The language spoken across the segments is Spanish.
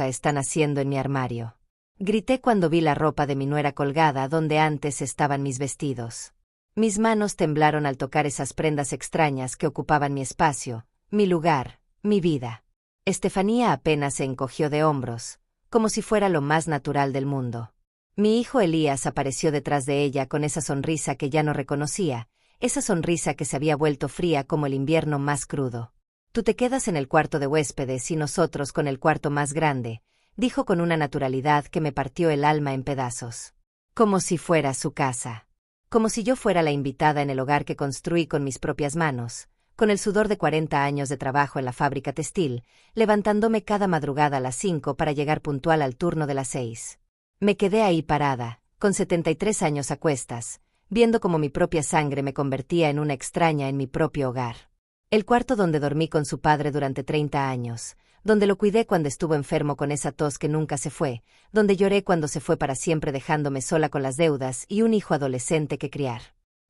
están haciendo en mi armario? Grité cuando vi la ropa de mi nuera colgada donde antes estaban mis vestidos. Mis manos temblaron al tocar esas prendas extrañas que ocupaban mi espacio, mi lugar, mi vida. Estefanía apenas se encogió de hombros, como si fuera lo más natural del mundo. Mi hijo Elías apareció detrás de ella con esa sonrisa que ya no reconocía, esa sonrisa que se había vuelto fría como el invierno más crudo. «Tú te quedas en el cuarto de huéspedes y nosotros con el cuarto más grande», dijo con una naturalidad que me partió el alma en pedazos. Como si fuera su casa. Como si yo fuera la invitada en el hogar que construí con mis propias manos, con el sudor de 40 años de trabajo en la fábrica textil, levantándome cada madrugada a las 5 para llegar puntual al turno de las 6. Me quedé ahí parada, con 73 años a cuestas, viendo cómo mi propia sangre me convertía en una extraña en mi propio hogar. El cuarto donde dormí con su padre durante 30 años, donde lo cuidé cuando estuvo enfermo con esa tos que nunca se fue, donde lloré cuando se fue para siempre dejándome sola con las deudas y un hijo adolescente que criar.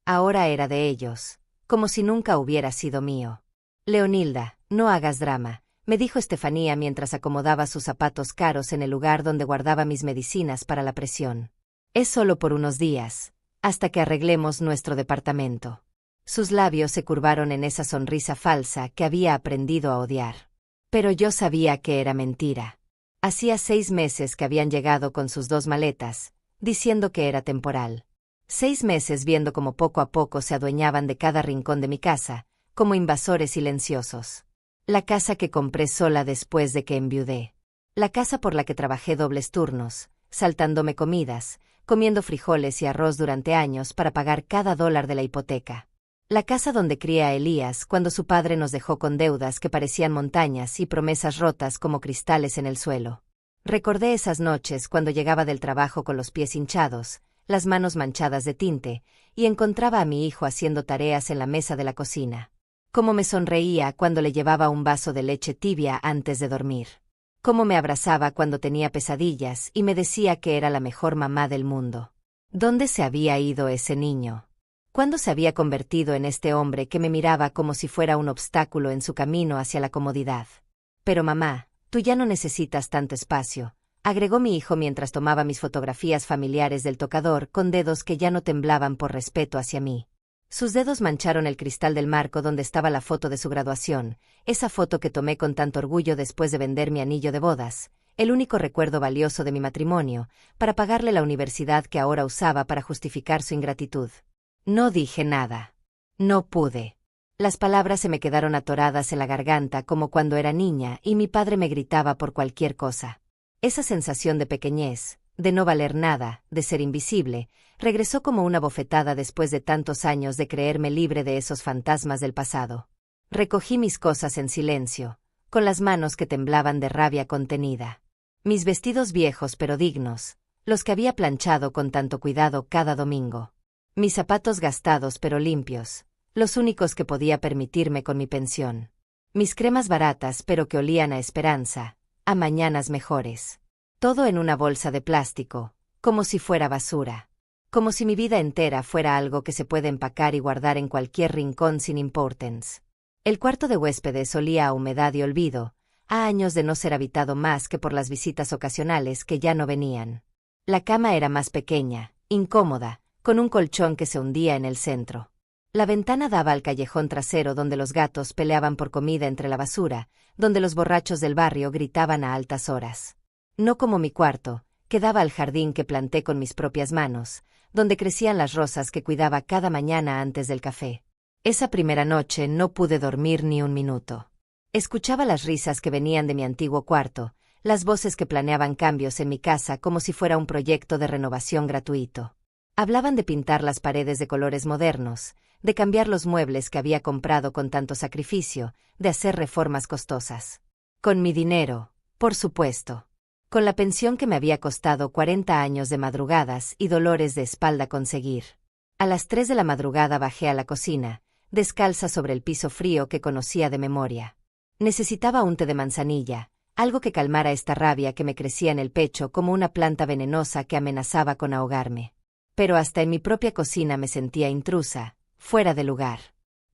Ahora era de ellos, como si nunca hubiera sido mío. «Leonilda, no hagas drama», me dijo Estefanía mientras acomodaba sus zapatos caros en el lugar donde guardaba mis medicinas para la presión. «Es solo por unos días, hasta que arreglemos nuestro departamento». Sus labios se curvaron en esa sonrisa falsa que había aprendido a odiar. Pero yo sabía que era mentira. Hacía 6 meses que habían llegado con sus 2 maletas, diciendo que era temporal. 6 meses viendo cómo poco a poco se adueñaban de cada rincón de mi casa, como invasores silenciosos. La casa que compré sola después de que enviudé. La casa por la que trabajé dobles turnos, saltándome comidas, comiendo frijoles y arroz durante años para pagar cada dólar de la hipoteca. La casa donde crié a Elías cuando su padre nos dejó con deudas que parecían montañas y promesas rotas como cristales en el suelo. Recordé esas noches cuando llegaba del trabajo con los pies hinchados, las manos manchadas de tinte, y encontraba a mi hijo haciendo tareas en la mesa de la cocina. Cómo me sonreía cuando le llevaba un vaso de leche tibia antes de dormir. Cómo me abrazaba cuando tenía pesadillas y me decía que era la mejor mamá del mundo. ¿Dónde se había ido ese niño? ¿Cuándo se había convertido en este hombre que me miraba como si fuera un obstáculo en su camino hacia la comodidad? «Pero mamá, tú ya no necesitas tanto espacio», agregó mi hijo mientras tomaba mis fotografías familiares del tocador con dedos que ya no temblaban por respeto hacia mí. Sus dedos mancharon el cristal del marco donde estaba la foto de su graduación, esa foto que tomé con tanto orgullo después de vender mi anillo de bodas, el único recuerdo valioso de mi matrimonio, para pagarle la universidad que ahora usaba para justificar su ingratitud. No dije nada. No pude. Las palabras se me quedaron atoradas en la garganta como cuando era niña y mi padre me gritaba por cualquier cosa. Esa sensación de pequeñez, de no valer nada, de ser invisible, regresó como una bofetada después de tantos años de creerme libre de esos fantasmas del pasado. Recogí mis cosas en silencio, con las manos que temblaban de rabia contenida. Mis vestidos viejos pero dignos, los que había planchado con tanto cuidado cada domingo. Mis zapatos gastados pero limpios, los únicos que podía permitirme con mi pensión. Mis cremas baratas pero que olían a esperanza, a mañanas mejores. Todo en una bolsa de plástico, como si fuera basura. Como si mi vida entera fuera algo que se puede empacar y guardar en cualquier rincón sin importance. El cuarto de huéspedes olía a humedad y olvido, a años de no ser habitado más que por las visitas ocasionales que ya no venían. La cama era más pequeña, incómoda, con un colchón que se hundía en el centro. La ventana daba al callejón trasero donde los gatos peleaban por comida entre la basura, donde los borrachos del barrio gritaban a altas horas. No como mi cuarto, que daba al jardín que planté con mis propias manos, donde crecían las rosas que cuidaba cada mañana antes del café. Esa primera noche no pude dormir ni un minuto. Escuchaba las risas que venían de mi antiguo cuarto, las voces que planeaban cambios en mi casa como si fuera un proyecto de renovación gratuito. Hablaban de pintar las paredes de colores modernos, de cambiar los muebles que había comprado con tanto sacrificio, de hacer reformas costosas. Con mi dinero, por supuesto. Con la pensión que me había costado 40 años de madrugadas y dolores de espalda conseguir. A las 3 de la madrugada bajé a la cocina, descalza sobre el piso frío que conocía de memoria. Necesitaba un té de manzanilla, algo que calmara esta rabia que me crecía en el pecho como una planta venenosa que amenazaba con ahogarme. Pero hasta en mi propia cocina me sentía intrusa, fuera de lugar.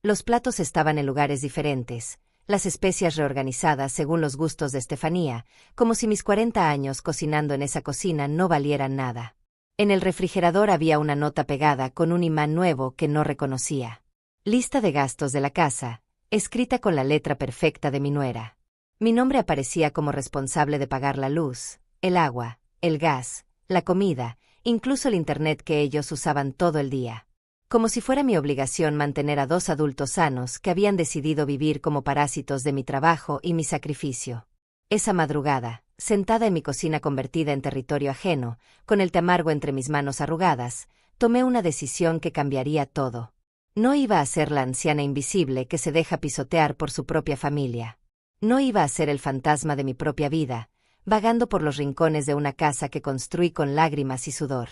Los platos estaban en lugares diferentes, las especias reorganizadas según los gustos de Estefanía, como si mis 40 años cocinando en esa cocina no valieran nada. En el refrigerador había una nota pegada con un imán nuevo que no reconocía. Lista de gastos de la casa, escrita con la letra perfecta de mi nuera. Mi nombre aparecía como responsable de pagar la luz, el agua, el gas, la comida, incluso el internet que ellos usaban todo el día. Como si fuera mi obligación mantener a 2 adultos sanos que habían decidido vivir como parásitos de mi trabajo y mi sacrificio. Esa madrugada, sentada en mi cocina convertida en territorio ajeno, con el té amargo entre mis manos arrugadas, tomé una decisión que cambiaría todo. No iba a ser la anciana invisible que se deja pisotear por su propia familia. No iba a ser el fantasma de mi propia vida, vagando por los rincones de una casa que construí con lágrimas y sudor.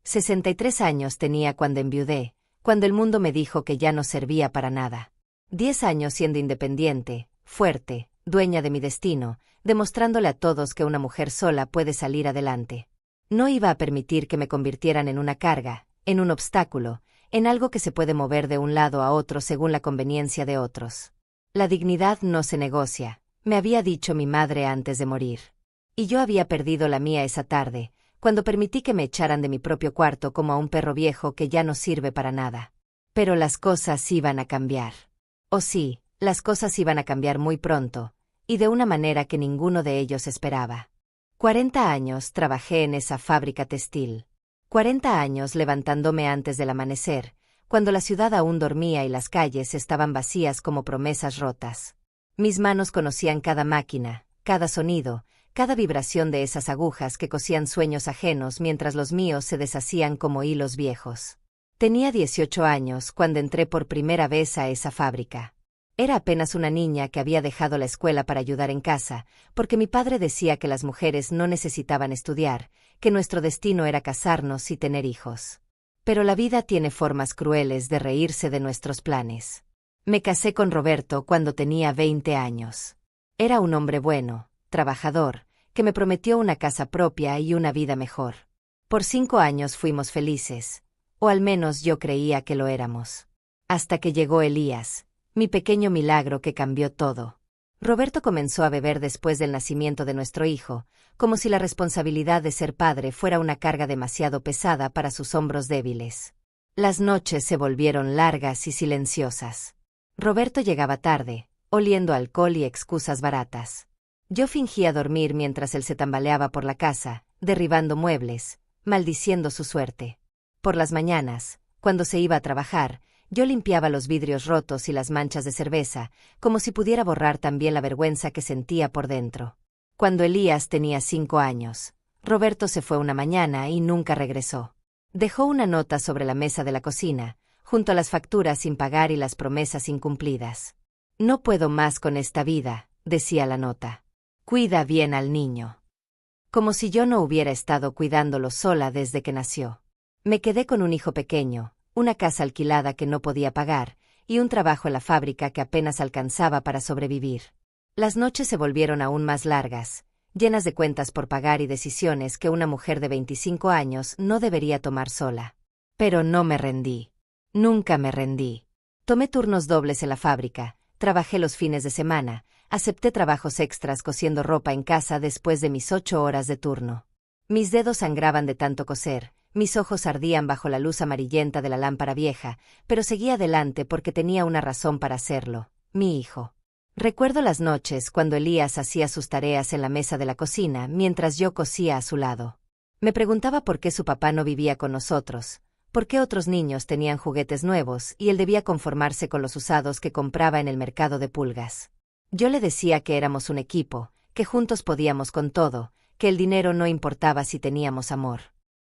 63 años tenía cuando enviudé, cuando el mundo me dijo que ya no servía para nada. 10 años siendo independiente, fuerte, dueña de mi destino, demostrándole a todos que una mujer sola puede salir adelante. No iba a permitir que me convirtieran en una carga, en un obstáculo, en algo que se puede mover de un lado a otro según la conveniencia de otros. La dignidad no se negocia, me había dicho mi madre antes de morir. Y yo había perdido la mía esa tarde, cuando permití que me echaran de mi propio cuarto como a un perro viejo que ya no sirve para nada. Pero las cosas iban a cambiar. Oh sí, las cosas iban a cambiar muy pronto, y de una manera que ninguno de ellos esperaba. 40 años trabajé en esa fábrica textil. 40 años levantándome antes del amanecer, cuando la ciudad aún dormía y las calles estaban vacías como promesas rotas. Mis manos conocían cada máquina, cada sonido, cada vibración de esas agujas que cosían sueños ajenos mientras los míos se deshacían como hilos viejos. Tenía 18 años cuando entré por primera vez a esa fábrica. Era apenas una niña que había dejado la escuela para ayudar en casa, porque mi padre decía que las mujeres no necesitaban estudiar, que nuestro destino era casarnos y tener hijos. Pero la vida tiene formas crueles de reírse de nuestros planes. Me casé con Roberto cuando tenía 20 años. Era un hombre bueno, trabajador, que me prometió una casa propia y una vida mejor. Por 5 años fuimos felices, o al menos yo creía que lo éramos. Hasta que llegó Elías, mi pequeño milagro que cambió todo. Roberto comenzó a beber después del nacimiento de nuestro hijo, como si la responsabilidad de ser padre fuera una carga demasiado pesada para sus hombros débiles. Las noches se volvieron largas y silenciosas. Roberto llegaba tarde, oliendo alcohol y excusas baratas. Yo fingía dormir mientras él se tambaleaba por la casa, derribando muebles, maldiciendo su suerte. Por las mañanas, cuando se iba a trabajar, yo limpiaba los vidrios rotos y las manchas de cerveza, como si pudiera borrar también la vergüenza que sentía por dentro. Cuando Elías tenía 5 años, Roberto se fue una mañana y nunca regresó. Dejó una nota sobre la mesa de la cocina, junto a las facturas sin pagar y las promesas incumplidas. «No puedo más con esta vida», decía la nota. «Cuida bien al niño». Como si yo no hubiera estado cuidándolo sola desde que nació. Me quedé con un hijo pequeño, una casa alquilada que no podía pagar, y un trabajo en la fábrica que apenas alcanzaba para sobrevivir. Las noches se volvieron aún más largas, llenas de cuentas por pagar y decisiones que una mujer de 25 años no debería tomar sola. Pero no me rendí. Nunca me rendí. Tomé turnos dobles en la fábrica, trabajé los fines de semana, acepté trabajos extras cosiendo ropa en casa después de mis 8 horas de turno. Mis dedos sangraban de tanto coser, mis ojos ardían bajo la luz amarillenta de la lámpara vieja, pero seguí adelante porque tenía una razón para hacerlo: mi hijo. Recuerdo las noches cuando Elías hacía sus tareas en la mesa de la cocina mientras yo cosía a su lado. Me preguntaba por qué su papá no vivía con nosotros, por qué otros niños tenían juguetes nuevos y él debía conformarse con los usados que compraba en el mercado de pulgas. Yo le decía que éramos un equipo, que juntos podíamos con todo, que el dinero no importaba si teníamos amor.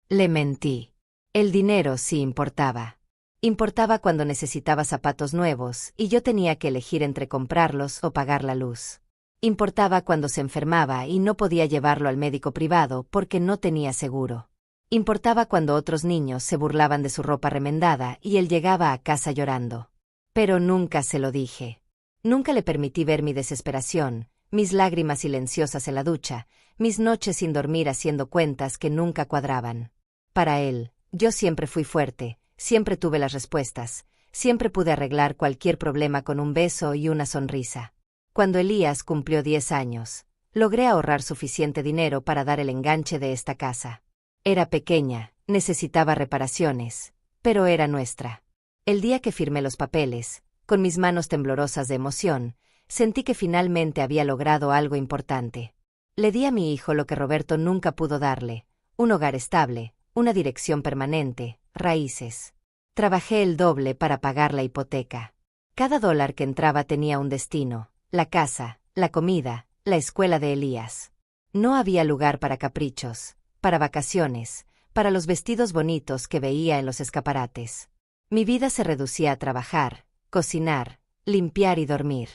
Le mentí. El dinero sí importaba. Importaba cuando necesitaba zapatos nuevos y yo tenía que elegir entre comprarlos o pagar la luz. Importaba cuando se enfermaba y no podía llevarlo al médico privado porque no tenía seguro. Importaba cuando otros niños se burlaban de su ropa remendada y él llegaba a casa llorando. Pero nunca se lo dije. Nunca le permití ver mi desesperación, mis lágrimas silenciosas en la ducha, mis noches sin dormir haciendo cuentas que nunca cuadraban. Para él, yo siempre fui fuerte, siempre tuve las respuestas, siempre pude arreglar cualquier problema con un beso y una sonrisa. Cuando Elías cumplió 10 años, logré ahorrar suficiente dinero para dar el enganche de esta casa. Era pequeña, necesitaba reparaciones, pero era nuestra. El día que firmé los papeles, con mis manos temblorosas de emoción, sentí que finalmente había logrado algo importante. Le di a mi hijo lo que Roberto nunca pudo darle: un hogar estable, una dirección permanente, raíces. Trabajé el doble para pagar la hipoteca. Cada dólar que entraba tenía un destino: la casa, la comida, la escuela de Elías. No había lugar para caprichos, para vacaciones, para los vestidos bonitos que veía en los escaparates. Mi vida se reducía a trabajar, cocinar, limpiar y dormir.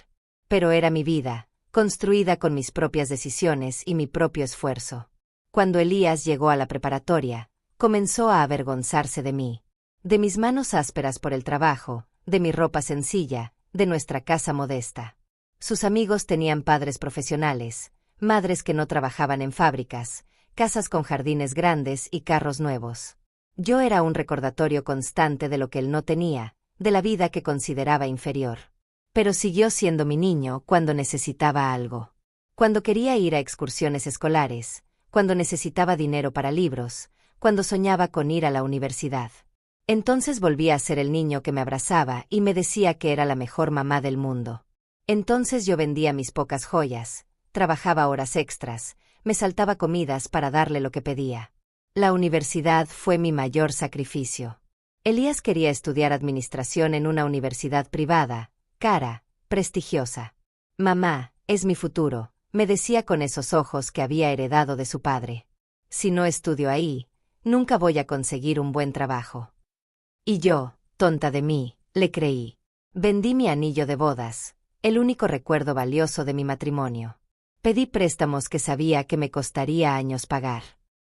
Pero era mi vida, construida con mis propias decisiones y mi propio esfuerzo. Cuando Elías llegó a la preparatoria, comenzó a avergonzarse de mí. De mis manos ásperas por el trabajo, de mi ropa sencilla, de nuestra casa modesta. Sus amigos tenían padres profesionales, madres que no trabajaban en fábricas, casas con jardines grandes y carros nuevos. Yo era un recordatorio constante de lo que él no tenía, de la vida que consideraba inferior. Pero siguió siendo mi niño cuando necesitaba algo. Cuando quería ir a excursiones escolares, cuando necesitaba dinero para libros, cuando soñaba con ir a la universidad. Entonces volvía a ser el niño que me abrazaba y me decía que era la mejor mamá del mundo. Entonces yo vendía mis pocas joyas, trabajaba horas extras, me saltaba comidas para darle lo que pedía. La universidad fue mi mayor sacrificio. Elías quería estudiar administración en una universidad privada, cara, prestigiosa. Mamá, es mi futuro, me decía con esos ojos que había heredado de su padre. Si no estudio ahí, nunca voy a conseguir un buen trabajo. Y yo, tonta de mí, le creí. Vendí mi anillo de bodas, el único recuerdo valioso de mi matrimonio. Pedí préstamos que sabía que me costaría años pagar.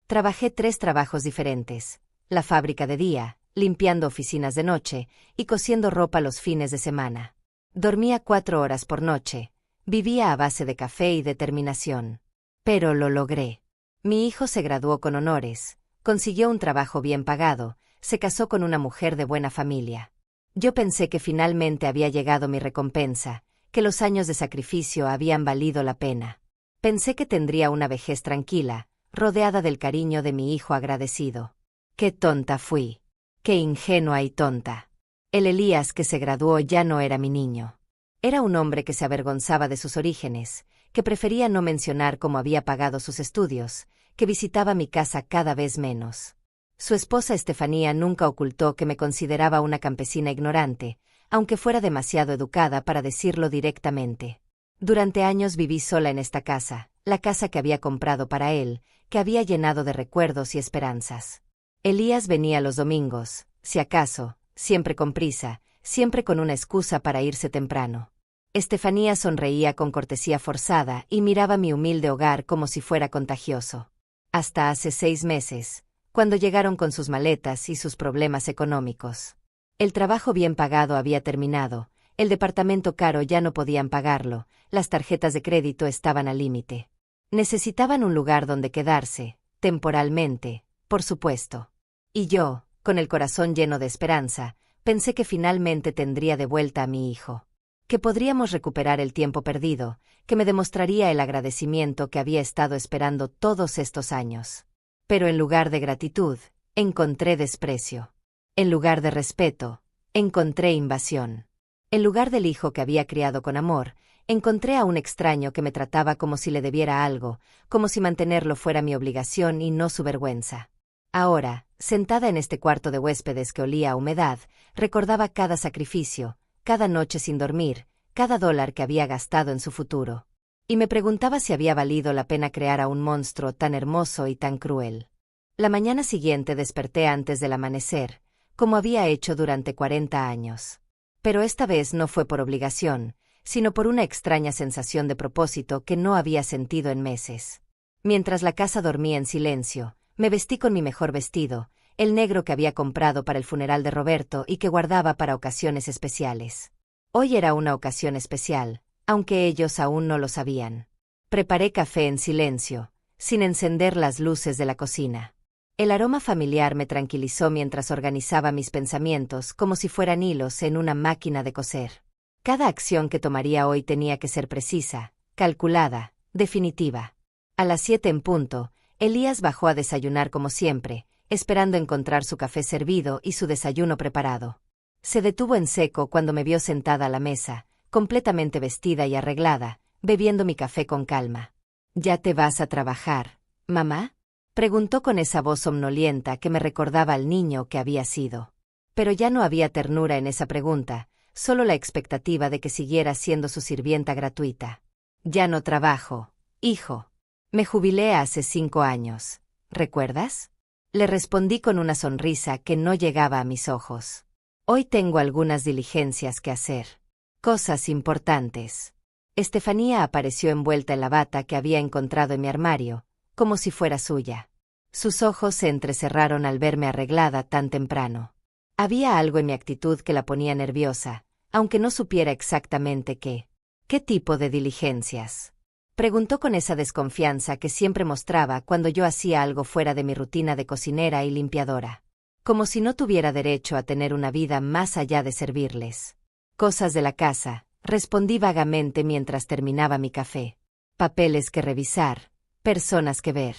Trabajé 3 trabajos diferentes: la fábrica de día, limpiando oficinas de noche y cosiendo ropa los fines de semana. Dormía 4 horas por noche, vivía a base de café y determinación. Pero lo logré. Mi hijo se graduó con honores, consiguió un trabajo bien pagado, se casó con una mujer de buena familia. Yo pensé que finalmente había llegado mi recompensa, que los años de sacrificio habían valido la pena. Pensé que tendría una vejez tranquila, rodeada del cariño de mi hijo agradecido. ¡Qué tonta fui! ¡Qué ingenua y tonta! El Elías que se graduó ya no era mi niño. Era un hombre que se avergonzaba de sus orígenes, que prefería no mencionar cómo había pagado sus estudios, que visitaba mi casa cada vez menos. Su esposa Estefanía nunca ocultó que me consideraba una campesina ignorante, aunque fuera demasiado educada para decirlo directamente. Durante años viví sola en esta casa, la casa que había comprado para él, que había llenado de recuerdos y esperanzas. Elías venía los domingos, si acaso, siempre con prisa, siempre con una excusa para irse temprano. Estefanía sonreía con cortesía forzada y miraba mi humilde hogar como si fuera contagioso. Hasta hace 6 meses, cuando llegaron con sus maletas y sus problemas económicos. El trabajo bien pagado había terminado, el departamento caro ya no podían pagarlo, las tarjetas de crédito estaban al límite. Necesitaban un lugar donde quedarse, temporalmente, por supuesto. Y yo, con el corazón lleno de esperanza, pensé que finalmente tendría de vuelta a mi hijo. Que podríamos recuperar el tiempo perdido, que me demostraría el agradecimiento que había estado esperando todos estos años. Pero en lugar de gratitud, encontré desprecio. En lugar de respeto, encontré invasión. En lugar del hijo que había criado con amor, encontré a un extraño que me trataba como si le debiera algo, como si mantenerlo fuera mi obligación y no su vergüenza. Ahora, sentada en este cuarto de huéspedes que olía a humedad, recordaba cada sacrificio, cada noche sin dormir, cada dólar que había gastado en su futuro. Y me preguntaba si había valido la pena crear a un monstruo tan hermoso y tan cruel. La mañana siguiente desperté antes del amanecer, como había hecho durante 40 años. Pero esta vez no fue por obligación, sino por una extraña sensación de propósito que no había sentido en meses. Mientras la casa dormía en silencio, me vestí con mi mejor vestido, el negro que había comprado para el funeral de Roberto y que guardaba para ocasiones especiales. Hoy era una ocasión especial, aunque ellos aún no lo sabían. Preparé café en silencio, sin encender las luces de la cocina. El aroma familiar me tranquilizó mientras organizaba mis pensamientos como si fueran hilos en una máquina de coser. Cada acción que tomaría hoy tenía que ser precisa, calculada, definitiva. A las 7 en punto, Elías bajó a desayunar como siempre, esperando encontrar su café servido y su desayuno preparado. Se detuvo en seco cuando me vio sentada a la mesa, completamente vestida y arreglada, bebiendo mi café con calma. ¿Ya te vas a trabajar, mamá?, preguntó con esa voz somnolienta que me recordaba al niño que había sido. Pero ya no había ternura en esa pregunta, solo la expectativa de que siguiera siendo su sirvienta gratuita. Ya no trabajo, hijo. Me jubilé hace 5 años. ¿Recuerdas? Le respondí con una sonrisa que no llegaba a mis ojos. Hoy tengo algunas diligencias que hacer. Cosas importantes. Estefanía apareció envuelta en la bata que había encontrado en mi armario, como si fuera suya. Sus ojos se entrecerraron al verme arreglada tan temprano. Había algo en mi actitud que la ponía nerviosa, aunque no supiera exactamente qué. ¿Qué tipo de diligencias?, preguntó con esa desconfianza que siempre mostraba cuando yo hacía algo fuera de mi rutina de cocinera y limpiadora. Como si no tuviera derecho a tener una vida más allá de servirles. Cosas de la casa, respondí vagamente mientras terminaba mi café. Papeles que revisar, personas que ver.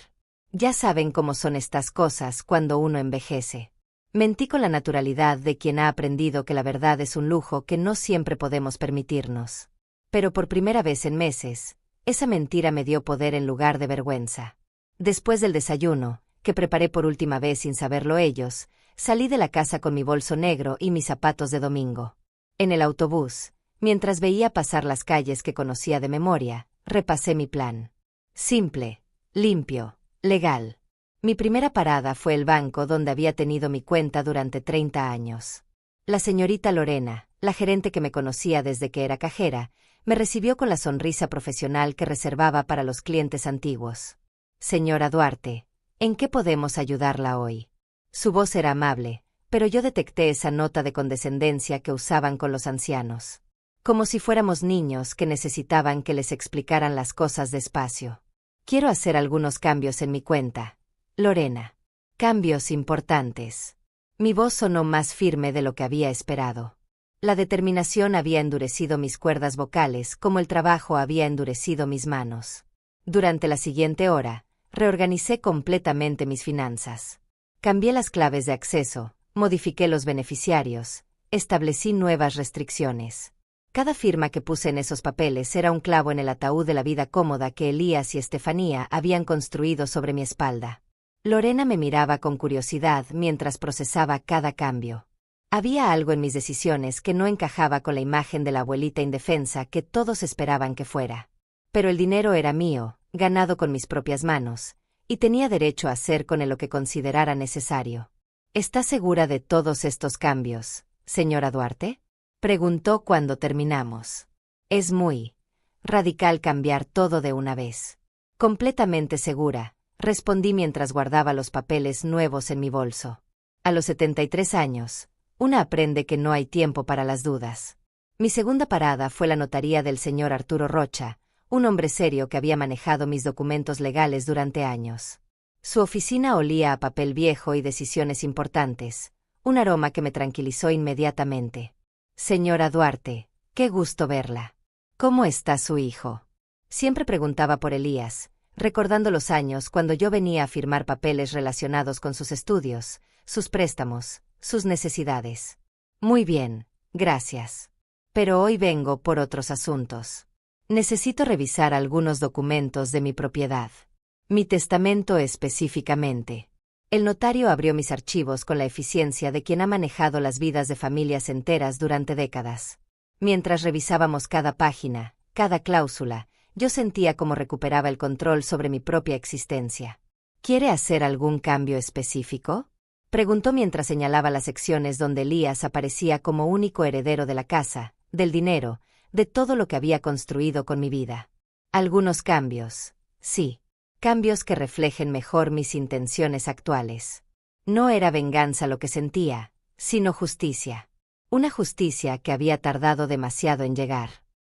Ya saben cómo son estas cosas cuando uno envejece. Mentí con la naturalidad de quien ha aprendido que la verdad es un lujo que no siempre podemos permitirnos. Pero por primera vez en meses, esa mentira me dio poder en lugar de vergüenza. Después del desayuno, que preparé por última vez sin saberlo ellos, salí de la casa con mi bolso negro y mis zapatos de domingo. En el autobús, mientras veía pasar las calles que conocía de memoria, repasé mi plan. Simple, limpio, legal. Mi primera parada fue el banco donde había tenido mi cuenta durante 30 años. La señorita Lorena, la gerente que me conocía desde que era cajera, me recibió con la sonrisa profesional que reservaba para los clientes antiguos. Señora Duarte, ¿en qué podemos ayudarla hoy? Su voz era amable, pero yo detecté esa nota de condescendencia que usaban con los ancianos. Como si fuéramos niños que necesitaban que les explicaran las cosas despacio. Quiero hacer algunos cambios en mi cuenta, Lorena. Cambios importantes. Mi voz sonó más firme de lo que había esperado. La determinación había endurecido mis cuerdas vocales como el trabajo había endurecido mis manos. Durante la siguiente hora, reorganicé completamente mis finanzas. Cambié las claves de acceso, modifiqué los beneficiarios, establecí nuevas restricciones. Cada firma que puse en esos papeles era un clavo en el ataúd de la vida cómoda que Elías y Estefanía habían construido sobre mi espalda. Lorena me miraba con curiosidad mientras procesaba cada cambio. Había algo en mis decisiones que no encajaba con la imagen de la abuelita indefensa que todos esperaban que fuera. Pero el dinero era mío, ganado con mis propias manos, y tenía derecho a hacer con él lo que considerara necesario. ¿Está segura de todos estos cambios, señora Duarte?, preguntó cuando terminamos. Es muy radical cambiar todo de una vez. Completamente segura, respondí mientras guardaba los papeles nuevos en mi bolso. A los 73 años, una aprende que no hay tiempo para las dudas. Mi segunda parada fue la notaría del señor Arturo Rocha, un hombre serio que había manejado mis documentos legales durante años. Su oficina olía a papel viejo y decisiones importantes, un aroma que me tranquilizó inmediatamente. Señora Duarte, qué gusto verla. ¿Cómo está su hijo? Siempre preguntaba por Elías, recordando los años cuando yo venía a firmar papeles relacionados con sus estudios, sus préstamos, sus necesidades. Muy bien, gracias. Pero hoy vengo por otros asuntos. Necesito revisar algunos documentos de mi propiedad. Mi testamento específicamente. El notario abrió mis archivos con la eficiencia de quien ha manejado las vidas de familias enteras durante décadas. Mientras revisábamos cada página, cada cláusula, yo sentía cómo recuperaba el control sobre mi propia existencia. ¿Quiere hacer algún cambio específico?, preguntó mientras señalaba las secciones donde Elías aparecía como único heredero de la casa, del dinero, de todo lo que había construido con mi vida. Algunos cambios, sí. Cambios que reflejen mejor mis intenciones actuales. No era venganza lo que sentía, sino justicia. Una justicia que había tardado demasiado en llegar.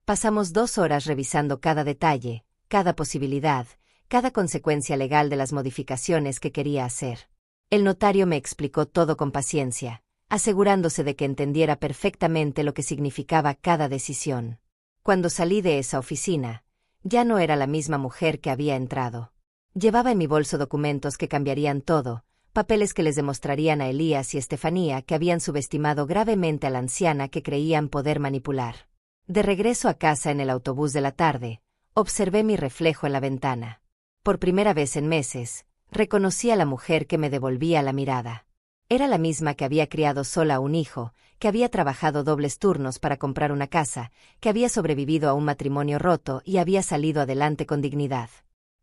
Pasamos 2 horas revisando cada detalle, cada posibilidad, cada consecuencia legal de las modificaciones que quería hacer. El notario me explicó todo con paciencia, asegurándose de que entendiera perfectamente lo que significaba cada decisión. Cuando salí de esa oficina, ya no era la misma mujer que había entrado. Llevaba en mi bolso documentos que cambiarían todo, papeles que les demostrarían a Elías y Estefanía que habían subestimado gravemente a la anciana que creían poder manipular. De regreso a casa en el autobús de la tarde, observé mi reflejo en la ventana. Por primera vez en meses, reconocí a la mujer que me devolvía la mirada. Era la misma que había criado sola a un hijo, que había trabajado dobles turnos para comprar una casa, que había sobrevivido a un matrimonio roto y había salido adelante con dignidad.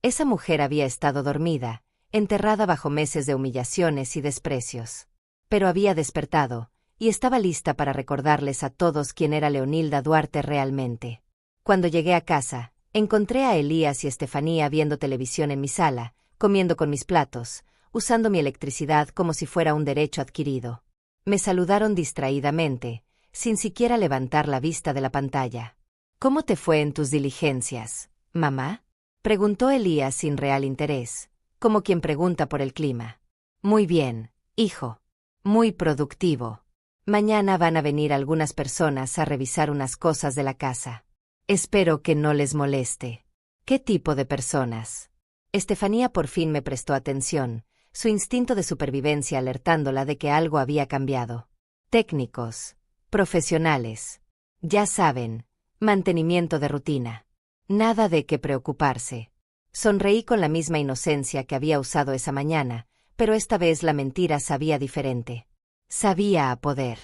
Esa mujer había estado dormida, enterrada bajo meses de humillaciones y desprecios. Pero había despertado, y estaba lista para recordarles a todos quién era Leonilda Duarte realmente. Cuando llegué a casa, encontré a Elías y Estefanía viendo televisión en mi sala, comiendo con mis platos, usando mi electricidad como si fuera un derecho adquirido. Me saludaron distraídamente, sin siquiera levantar la vista de la pantalla. «¿Cómo te fue en tus diligencias, mamá?», preguntó Elías sin real interés, como quien pregunta por el clima. «Muy bien, hijo. Muy productivo. Mañana van a venir algunas personas a revisar unas cosas de la casa. Espero que no les moleste». «¿Qué tipo de personas?». Estefanía por fin me prestó atención, su instinto de supervivencia alertándola de que algo había cambiado. «Técnicos. Profesionales. Ya saben, mantenimiento de rutina. Nada de qué preocuparse». Sonreí con la misma inocencia que había usado esa mañana, pero esta vez la mentira sabía diferente. Sabía a poder.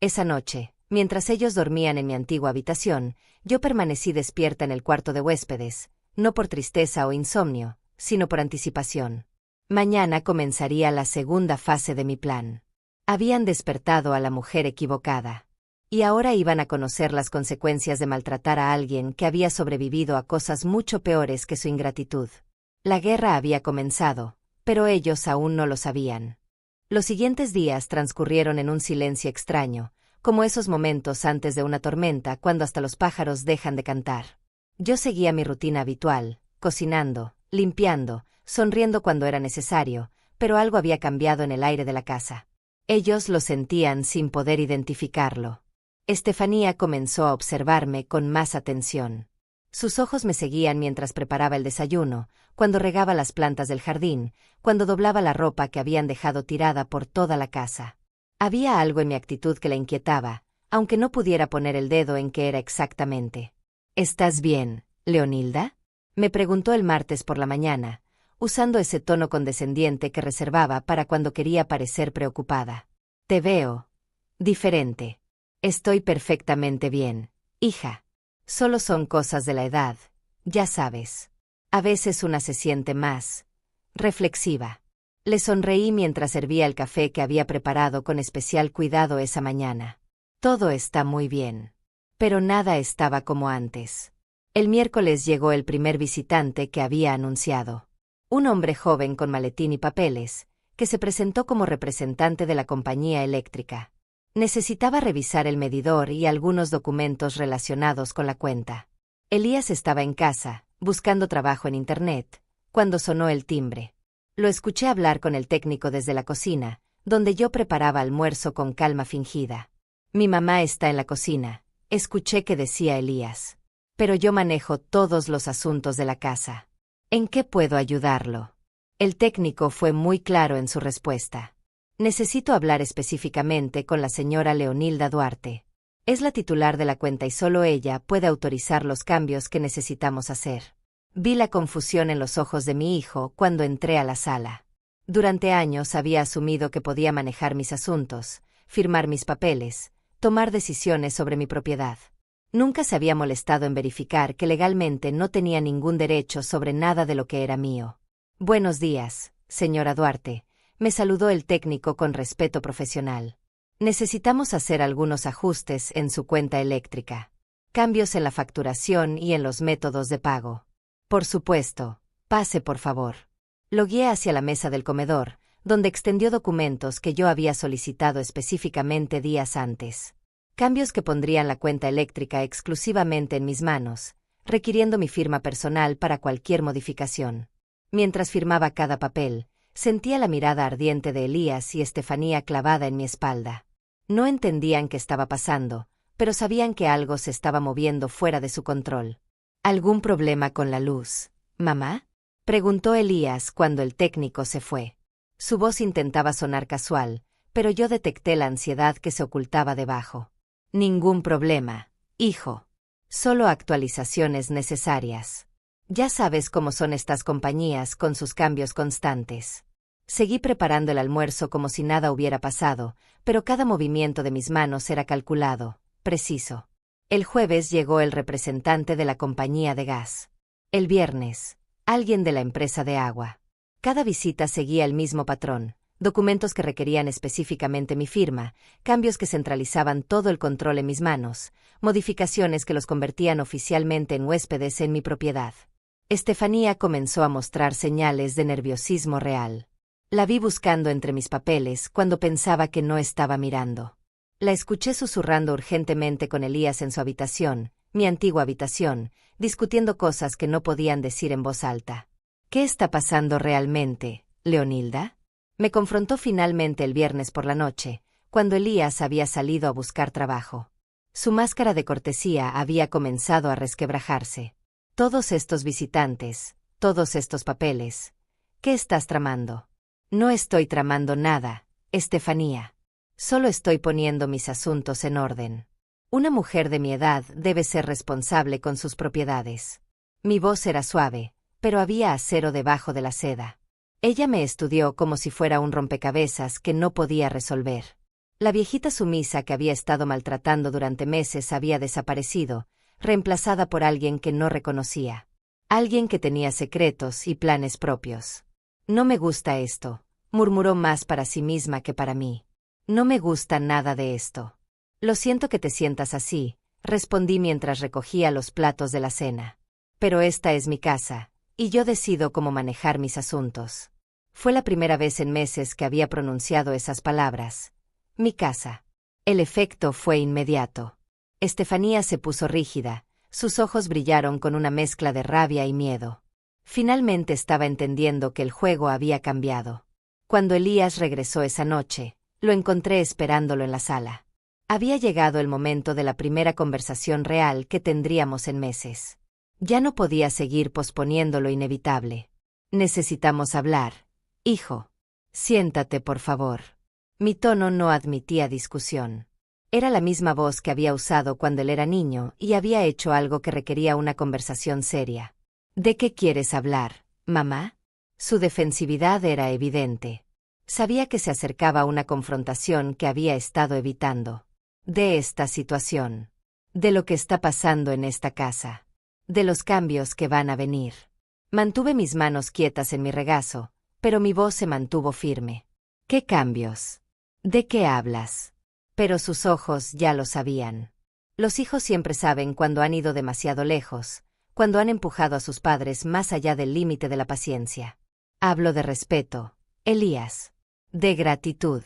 Esa noche, mientras ellos dormían en mi antigua habitación, yo permanecí despierta en el cuarto de huéspedes, no por tristeza o insomnio, sino por anticipación. Mañana comenzaría la segunda fase de mi plan. Habían despertado a la mujer equivocada. Y ahora iban a conocer las consecuencias de maltratar a alguien que había sobrevivido a cosas mucho peores que su ingratitud. La guerra había comenzado, pero ellos aún no lo sabían. Los siguientes días transcurrieron en un silencio extraño, como esos momentos antes de una tormenta cuando hasta los pájaros dejan de cantar. Yo seguía mi rutina habitual, cocinando, limpiando, sonriendo cuando era necesario, pero algo había cambiado en el aire de la casa. Ellos lo sentían sin poder identificarlo. Estefanía comenzó a observarme con más atención. Sus ojos me seguían mientras preparaba el desayuno, cuando regaba las plantas del jardín, cuando doblaba la ropa que habían dejado tirada por toda la casa. Había algo en mi actitud que la inquietaba, aunque no pudiera poner el dedo en qué era exactamente. «¿Estás bien, Leonilda?», me preguntó el martes por la mañana, usando ese tono condescendiente que reservaba para cuando quería parecer preocupada. «Te veo diferente». «Estoy perfectamente bien, hija. Solo son cosas de la edad, ya sabes. A veces una se siente más reflexiva». Le sonreí mientras servía el café que había preparado con especial cuidado esa mañana. «Todo está muy bien. Pero nada estaba como antes». El miércoles llegó el primer visitante que había anunciado. Un hombre joven con maletín y papeles, que se presentó como representante de la compañía eléctrica. Necesitaba revisar el medidor y algunos documentos relacionados con la cuenta. Elías estaba en casa, buscando trabajo en Internet, cuando sonó el timbre. Lo escuché hablar con el técnico desde la cocina, donde yo preparaba almuerzo con calma fingida. «Mi mamá está en la cocina», escuché que decía Elías. «Pero yo manejo todos los asuntos de la casa. ¿En qué puedo ayudarlo?». El técnico fue muy claro en su respuesta. «Necesito hablar específicamente con la señora Leonilda Duarte. Es la titular de la cuenta y solo ella puede autorizar los cambios que necesitamos hacer». Vi la confusión en los ojos de mi hijo cuando entré a la sala. Durante años había asumido que podía manejar mis asuntos, firmar mis papeles, tomar decisiones sobre mi propiedad. Nunca se había molestado en verificar que legalmente no tenía ningún derecho sobre nada de lo que era mío. «Buenos días, señora Duarte», me saludó el técnico con respeto profesional. «Necesitamos hacer algunos ajustes en su cuenta eléctrica. Cambios en la facturación y en los métodos de pago». «Por supuesto, pase por favor». Lo guié hacia la mesa del comedor, donde extendió documentos que yo había solicitado específicamente días antes. Cambios que pondrían la cuenta eléctrica exclusivamente en mis manos, requiriendo mi firma personal para cualquier modificación. Mientras firmaba cada papel, sentía la mirada ardiente de Elías y Estefanía clavada en mi espalda. No entendían qué estaba pasando, pero sabían que algo se estaba moviendo fuera de su control. ¿Algún problema con la luz, mamá?, preguntó Elías cuando el técnico se fue. Su voz intentaba sonar casual, pero yo detecté la ansiedad que se ocultaba debajo. Ningún problema, hijo. Solo actualizaciones necesarias. Ya sabes cómo son estas compañías con sus cambios constantes. Seguí preparando el almuerzo como si nada hubiera pasado, pero cada movimiento de mis manos era calculado, preciso. El jueves llegó el representante de la compañía de gas. El viernes, alguien de la empresa de agua. Cada visita seguía el mismo patrón: documentos que requerían específicamente mi firma, cambios que centralizaban todo el control en mis manos, modificaciones que los convertían oficialmente en huéspedes en mi propiedad. Estefanía comenzó a mostrar señales de nerviosismo real. La vi buscando entre mis papeles cuando pensaba que no estaba mirando. La escuché susurrando urgentemente con Elías en su habitación, mi antigua habitación, discutiendo cosas que no podían decir en voz alta. ¿Qué está pasando realmente, Leonilda? Me confrontó finalmente el viernes por la noche, cuando Elías había salido a buscar trabajo. Su máscara de cortesía había comenzado a resquebrajarse. Todos estos visitantes, todos estos papeles. ¿Qué estás tramando? No estoy tramando nada, Estefanía. Solo estoy poniendo mis asuntos en orden. Una mujer de mi edad debe ser responsable con sus propiedades. Mi voz era suave, pero había acero debajo de la seda. Ella me estudió como si fuera un rompecabezas que no podía resolver. La viejita sumisa que había estado maltratando durante meses había desaparecido, reemplazada por alguien que no reconocía. Alguien que tenía secretos y planes propios. No me gusta esto, murmuró más para sí misma que para mí. No me gusta nada de esto. Lo siento que te sientas así, respondí mientras recogía los platos de la cena. Pero esta es mi casa, y yo decido cómo manejar mis asuntos. Fue la primera vez en meses que había pronunciado esas palabras. Mi casa. El efecto fue inmediato. Estefanía se puso rígida, sus ojos brillaron con una mezcla de rabia y miedo. Finalmente estaba entendiendo que el juego había cambiado. Cuando Elías regresó esa noche, lo encontré esperándolo en la sala. Había llegado el momento de la primera conversación real que tendríamos en meses. Ya no podía seguir posponiendo lo inevitable. Necesitamos hablar, hijo. Siéntate, por favor. Mi tono no admitía discusión. Era la misma voz que había usado cuando él era niño y había hecho algo que requería una conversación seria. ¿De qué quieres hablar, mamá? Su defensividad era evidente. Sabía que se acercaba una confrontación que había estado evitando. De esta situación. De lo que está pasando en esta casa. De los cambios que van a venir. Mantuve mis manos quietas en mi regazo, pero mi voz se mantuvo firme. ¿Qué cambios? ¿De qué hablas? Pero sus ojos ya lo sabían. Los hijos siempre saben cuando han ido demasiado lejos, cuando han empujado a sus padres más allá del límite de la paciencia. Hablo de respeto, Elías. De gratitud.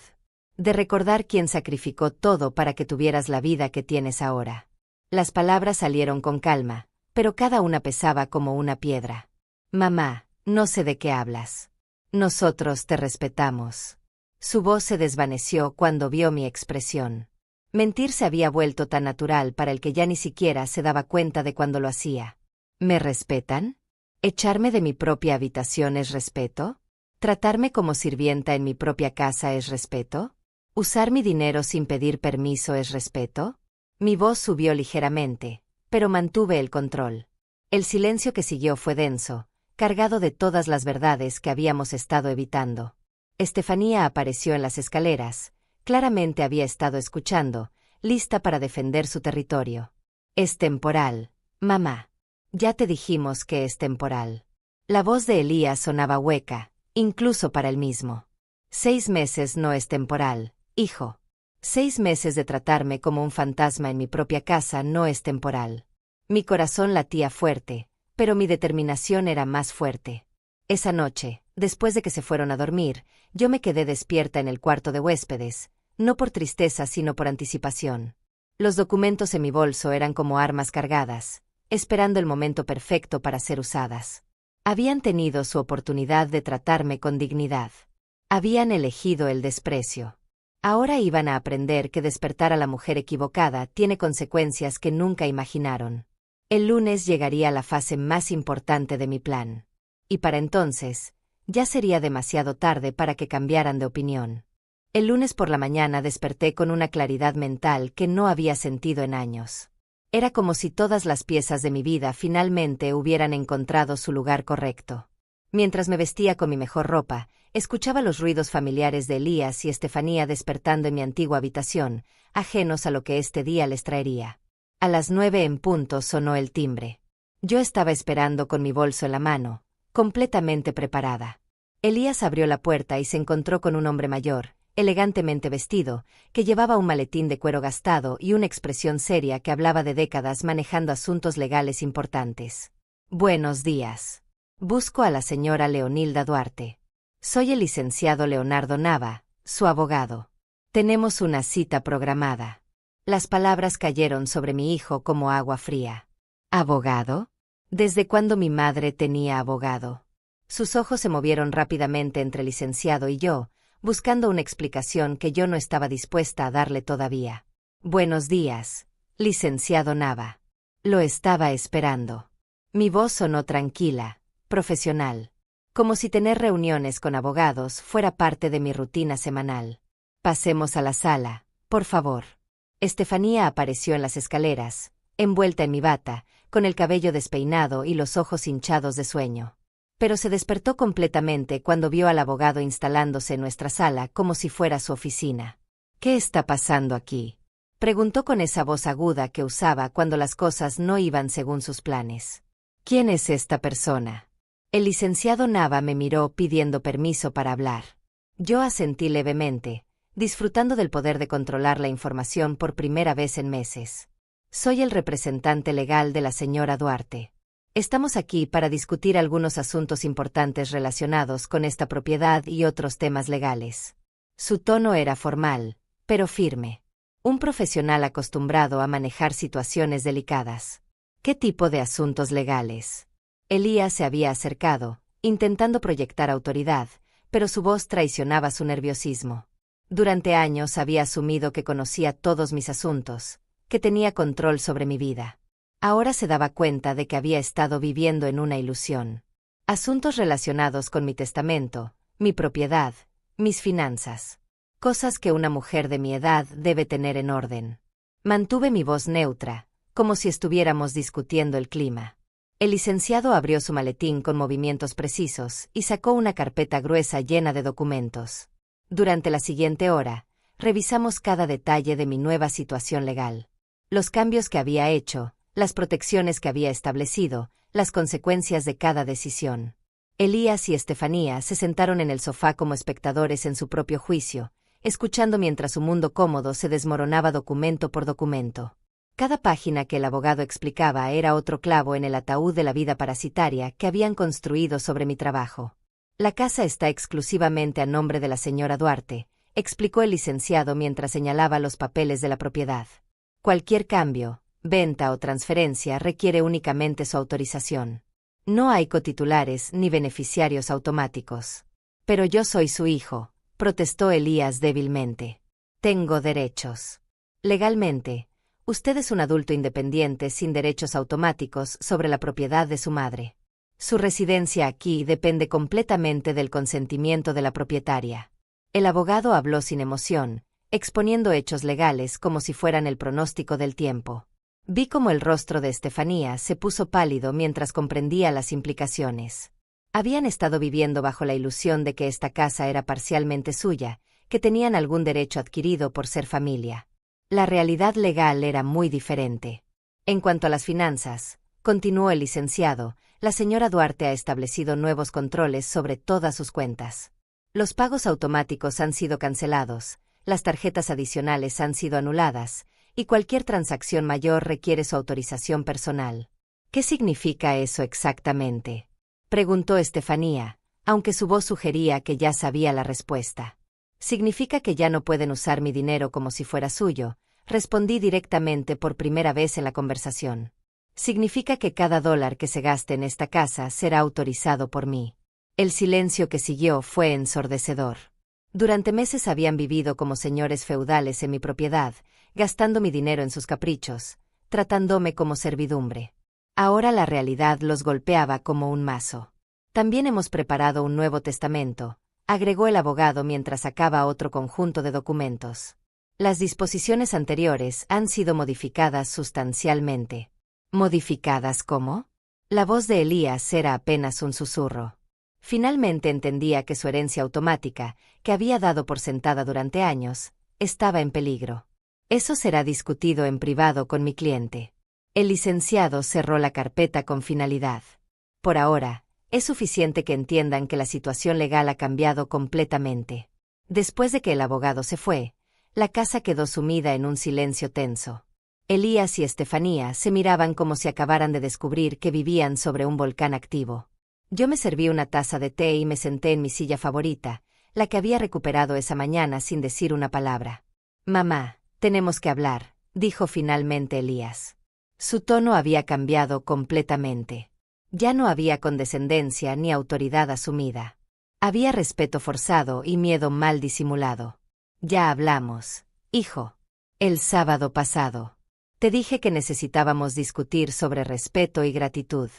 De recordar quién sacrificó todo para que tuvieras la vida que tienes ahora. Las palabras salieron con calma, pero cada una pesaba como una piedra. Mamá, no sé de qué hablas. Nosotros te respetamos. Su voz se desvaneció cuando vio mi expresión. Mentir se había vuelto tan natural para el que ya ni siquiera se daba cuenta de cuando lo hacía. ¿Me respetan? ¿Echarme de mi propia habitación es respeto? ¿Tratarme como sirvienta en mi propia casa es respeto? ¿Usar mi dinero sin pedir permiso es respeto? Mi voz subió ligeramente, pero mantuve el control. El silencio que siguió fue denso, cargado de todas las verdades que habíamos estado evitando. Estefanía apareció en las escaleras. Claramente había estado escuchando, lista para defender su territorio. Es temporal, mamá. Ya te dijimos que es temporal. La voz de Elías sonaba hueca, incluso para él mismo. 6 meses no es temporal, hijo. 6 meses de tratarme como un fantasma en mi propia casa no es temporal. Mi corazón latía fuerte, pero mi determinación era más fuerte. Esa noche, después de que se fueron a dormir, yo me quedé despierta en el cuarto de huéspedes, no por tristeza sino por anticipación. Los documentos en mi bolso eran como armas cargadas, esperando el momento perfecto para ser usadas. Habían tenido su oportunidad de tratarme con dignidad. Habían elegido el desprecio. Ahora iban a aprender que despertar a la mujer equivocada tiene consecuencias que nunca imaginaron. El lunes llegaría la fase más importante de mi plan. Y para entonces, ya sería demasiado tarde para que cambiaran de opinión. El lunes por la mañana desperté con una claridad mental que no había sentido en años. Era como si todas las piezas de mi vida finalmente hubieran encontrado su lugar correcto. Mientras me vestía con mi mejor ropa, escuchaba los ruidos familiares de Elías y Estefanía despertando en mi antigua habitación, ajenos a lo que este día les traería. A las 9 en punto sonó el timbre. Yo estaba esperando con mi bolso en la mano, completamente preparada. Elías abrió la puerta y se encontró con un hombre mayor, elegantemente vestido, que llevaba un maletín de cuero gastado y una expresión seria que hablaba de décadas manejando asuntos legales importantes. Buenos días. Busco a la señora Leonilda Duarte. Soy el licenciado Leonardo Nava, su abogado. Tenemos una cita programada. Las palabras cayeron sobre mi hijo como agua fría. ¿Abogado? ¿Desde cuándo mi madre tenía abogado? Sus ojos se movieron rápidamente entre el licenciado y yo, buscando una explicación que yo no estaba dispuesta a darle todavía. Buenos días, licenciado Nava. Lo estaba esperando. Mi voz sonó tranquila, profesional, como si tener reuniones con abogados fuera parte de mi rutina semanal. Pasemos a la sala, por favor. Estefanía apareció en las escaleras, envuelta en mi bata, con el cabello despeinado y los ojos hinchados de sueño. Pero se despertó completamente cuando vio al abogado instalándose en nuestra sala como si fuera su oficina. ¿Qué está pasando aquí?, preguntó con esa voz aguda que usaba cuando las cosas no iban según sus planes. ¿Quién es esta persona? El licenciado Nava me miró pidiendo permiso para hablar. Yo asentí levemente, disfrutando del poder de controlar la información por primera vez en meses. Soy el representante legal de la señora Duarte. Estamos aquí para discutir algunos asuntos importantes relacionados con esta propiedad y otros temas legales. Su tono era formal, pero firme. Un profesional acostumbrado a manejar situaciones delicadas. ¿Qué tipo de asuntos legales? Elías se había acercado, intentando proyectar autoridad, pero su voz traicionaba su nerviosismo. Durante años había asumido que conocía todos mis asuntos, que tenía control sobre mi vida. Ahora se daba cuenta de que había estado viviendo en una ilusión. Asuntos relacionados con mi testamento, mi propiedad, mis finanzas. Cosas que una mujer de mi edad debe tener en orden. Mantuve mi voz neutra, como si estuviéramos discutiendo el clima. El licenciado abrió su maletín con movimientos precisos y sacó una carpeta gruesa llena de documentos. Durante la siguiente hora, revisamos cada detalle de mi nueva situación legal. Los cambios que había hecho, las protecciones que había establecido, las consecuencias de cada decisión. Elías y Estefanía se sentaron en el sofá como espectadores en su propio juicio, escuchando mientras su mundo cómodo se desmoronaba documento por documento. Cada página que el abogado explicaba era otro clavo en el ataúd de la vida parasitaria que habían construido sobre mi trabajo. La casa está exclusivamente a nombre de la señora Duarte, explicó el licenciado mientras señalaba los papeles de la propiedad. Cualquier cambio, venta o transferencia requiere únicamente su autorización. No hay cotitulares ni beneficiarios automáticos. Pero yo soy su hijo, protestó Elías débilmente. Tengo derechos. Legalmente, usted es un adulto independiente sin derechos automáticos sobre la propiedad de su madre. Su residencia aquí depende completamente del consentimiento de la propietaria. El abogado habló sin emoción, exponiendo hechos legales como si fueran el pronóstico del tiempo. Vi cómo el rostro de Estefanía se puso pálido mientras comprendía las implicaciones. Habían estado viviendo bajo la ilusión de que esta casa era parcialmente suya, que tenían algún derecho adquirido por ser familia. La realidad legal era muy diferente. En cuanto a las finanzas, continuó el licenciado, la señora Duarte ha establecido nuevos controles sobre todas sus cuentas. Los pagos automáticos han sido cancelados, las tarjetas adicionales han sido anuladas, y cualquier transacción mayor requiere su autorización personal. ¿Qué significa eso exactamente?, preguntó Estefanía, aunque su voz sugería que ya sabía la respuesta. Significa que ya no pueden usar mi dinero como si fuera suyo, respondí directamente por primera vez en la conversación. Significa que cada dólar que se gaste en esta casa será autorizado por mí. El silencio que siguió fue ensordecedor. Durante meses habían vivido como señores feudales en mi propiedad, gastando mi dinero en sus caprichos, tratándome como servidumbre. Ahora la realidad los golpeaba como un mazo. También hemos preparado un nuevo testamento, agregó el abogado mientras sacaba otro conjunto de documentos. Las disposiciones anteriores han sido modificadas sustancialmente. ¿Modificadas cómo? La voz de Elías era apenas un susurro. Finalmente entendía que su herencia automática, que había dado por sentada durante años, estaba en peligro. Eso será discutido en privado con mi cliente. El licenciado cerró la carpeta con finalidad. Por ahora, es suficiente que entiendan que la situación legal ha cambiado completamente. Después de que el abogado se fue, la casa quedó sumida en un silencio tenso. Elías y Estefanía se miraban como si acabaran de descubrir que vivían sobre un volcán activo. Yo me serví una taza de té y me senté en mi silla favorita, la que había recuperado esa mañana sin decir una palabra. «Mamá, tenemos que hablar», dijo finalmente Elías. Su tono había cambiado completamente. Ya no había condescendencia ni autoridad asumida. Había respeto forzado y miedo mal disimulado. «Ya hablamos, hijo. El sábado pasado. Te dije que necesitábamos discutir sobre respeto y gratitud.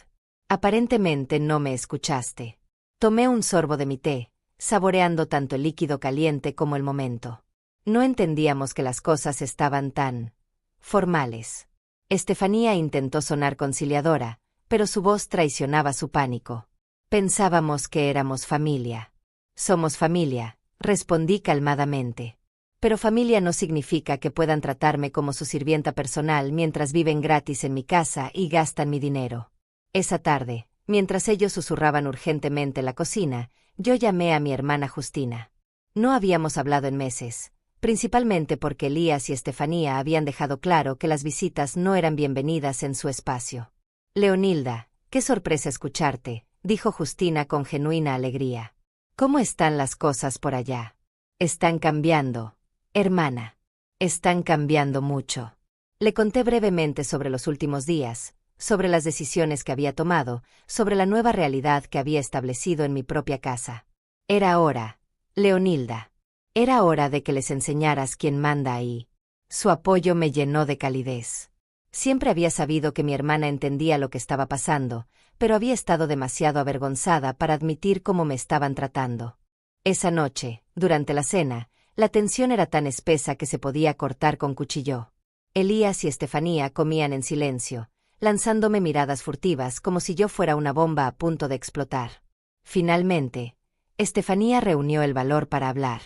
Aparentemente no me escuchaste». Tomé un sorbo de mi té, saboreando tanto el líquido caliente como el momento. No entendíamos que las cosas estaban tan formales. Estefanía intentó sonar conciliadora, pero su voz traicionaba su pánico. «Pensábamos que éramos familia». «Somos familia», respondí calmadamente. «Pero familia no significa que puedan tratarme como su sirvienta personal mientras viven gratis en mi casa y gastan mi dinero». Esa tarde, mientras ellos susurraban urgentemente en la cocina, yo llamé a mi hermana Justina. No habíamos hablado en meses, principalmente porque Elías y Estefanía habían dejado claro que las visitas no eran bienvenidas en su espacio. «Leonilda, qué sorpresa escucharte», dijo Justina con genuina alegría. «¿Cómo están las cosas por allá?» «Están cambiando, hermana. Están cambiando mucho». Le conté brevemente sobre los últimos días, sobre las decisiones que había tomado, sobre la nueva realidad que había establecido en mi propia casa. «Era hora, Leonilda. Era hora de que les enseñaras quién manda ahí». Su apoyo me llenó de calidez. Siempre había sabido que mi hermana entendía lo que estaba pasando, pero había estado demasiado avergonzada para admitir cómo me estaban tratando. Esa noche, durante la cena, la tensión era tan espesa que se podía cortar con cuchillo. Elías y Estefanía comían en silencio, lanzándome miradas furtivas como si yo fuera una bomba a punto de explotar. Finalmente, Estefanía reunió el valor para hablar.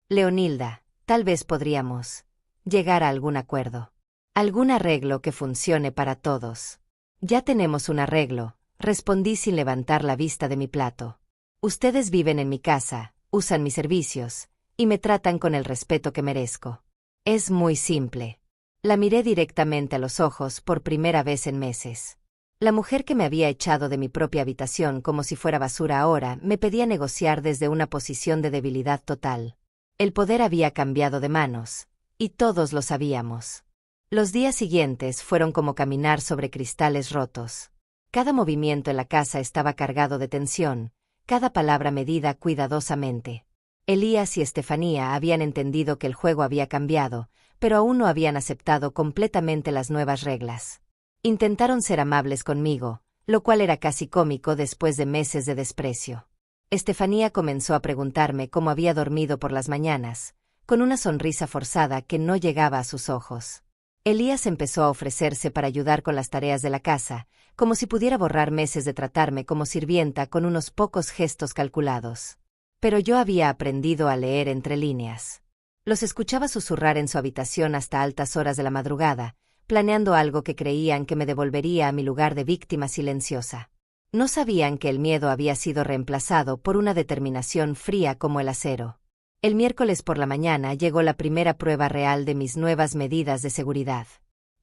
«Leonilda, tal vez podríamos llegar a algún acuerdo. Algún arreglo que funcione para todos». «Ya tenemos un arreglo», respondí sin levantar la vista de mi plato. «Ustedes viven en mi casa, usan mis servicios, y me tratan con el respeto que merezco. Es muy simple». La miré directamente a los ojos por primera vez en meses. La mujer que me había echado de mi propia habitación como si fuera basura ahora me pedía negociar desde una posición de debilidad total. El poder había cambiado de manos, y todos lo sabíamos. Los días siguientes fueron como caminar sobre cristales rotos. Cada movimiento en la casa estaba cargado de tensión, cada palabra medida cuidadosamente. Elías y Estefanía habían entendido que el juego había cambiado, pero aún no habían aceptado completamente las nuevas reglas. Intentaron ser amables conmigo, lo cual era casi cómico después de meses de desprecio. Estefanía comenzó a preguntarme cómo había dormido por las mañanas, con una sonrisa forzada que no llegaba a sus ojos. Elías empezó a ofrecerse para ayudar con las tareas de la casa, como si pudiera borrar meses de tratarme como sirvienta con unos pocos gestos calculados. Pero yo había aprendido a leer entre líneas. Los escuchaba susurrar en su habitación hasta altas horas de la madrugada, planeando algo que creían que me devolvería a mi lugar de víctima silenciosa. No sabían que el miedo había sido reemplazado por una determinación fría como el acero. El miércoles por la mañana llegó la primera prueba real de mis nuevas medidas de seguridad.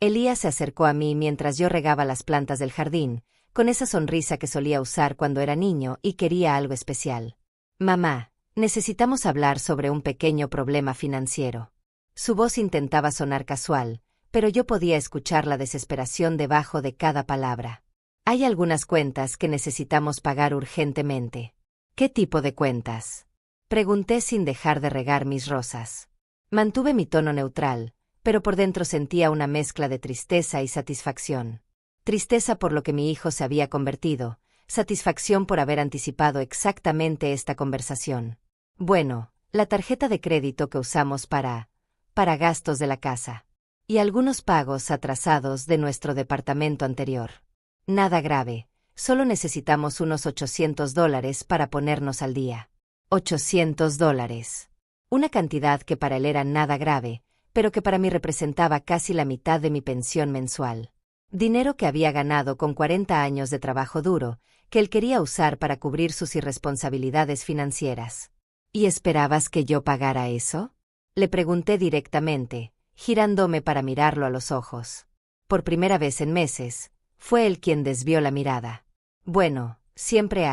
Elías se acercó a mí mientras yo regaba las plantas del jardín, con esa sonrisa que solía usar cuando era niño y quería algo especial. «Mamá, necesitamos hablar sobre un pequeño problema financiero». Su voz intentaba sonar casual, pero yo podía escuchar la desesperación debajo de cada palabra. «Hay algunas cuentas que necesitamos pagar urgentemente». «¿Qué tipo de cuentas?». Pregunté sin dejar de regar mis rosas. Mantuve mi tono neutral, pero por dentro sentía una mezcla de tristeza y satisfacción. Tristeza por lo que mi hijo se había convertido, satisfacción por haber anticipado exactamente esta conversación. Bueno, la tarjeta de crédito que usamos para gastos de la casa. Y algunos pagos atrasados de nuestro departamento anterior. Nada grave, solo necesitamos unos $800 para ponernos al día. $800. Una cantidad que para él era nada grave, pero que para mí representaba casi la mitad de mi pensión mensual. Dinero que había ganado con 40 años de trabajo duro, que él quería usar para cubrir sus irresponsabilidades financieras. ¿Y esperabas que yo pagara eso? Le pregunté directamente, girándome para mirarlo a los ojos. Por primera vez en meses, fue él quien desvió la mirada. Bueno, siempre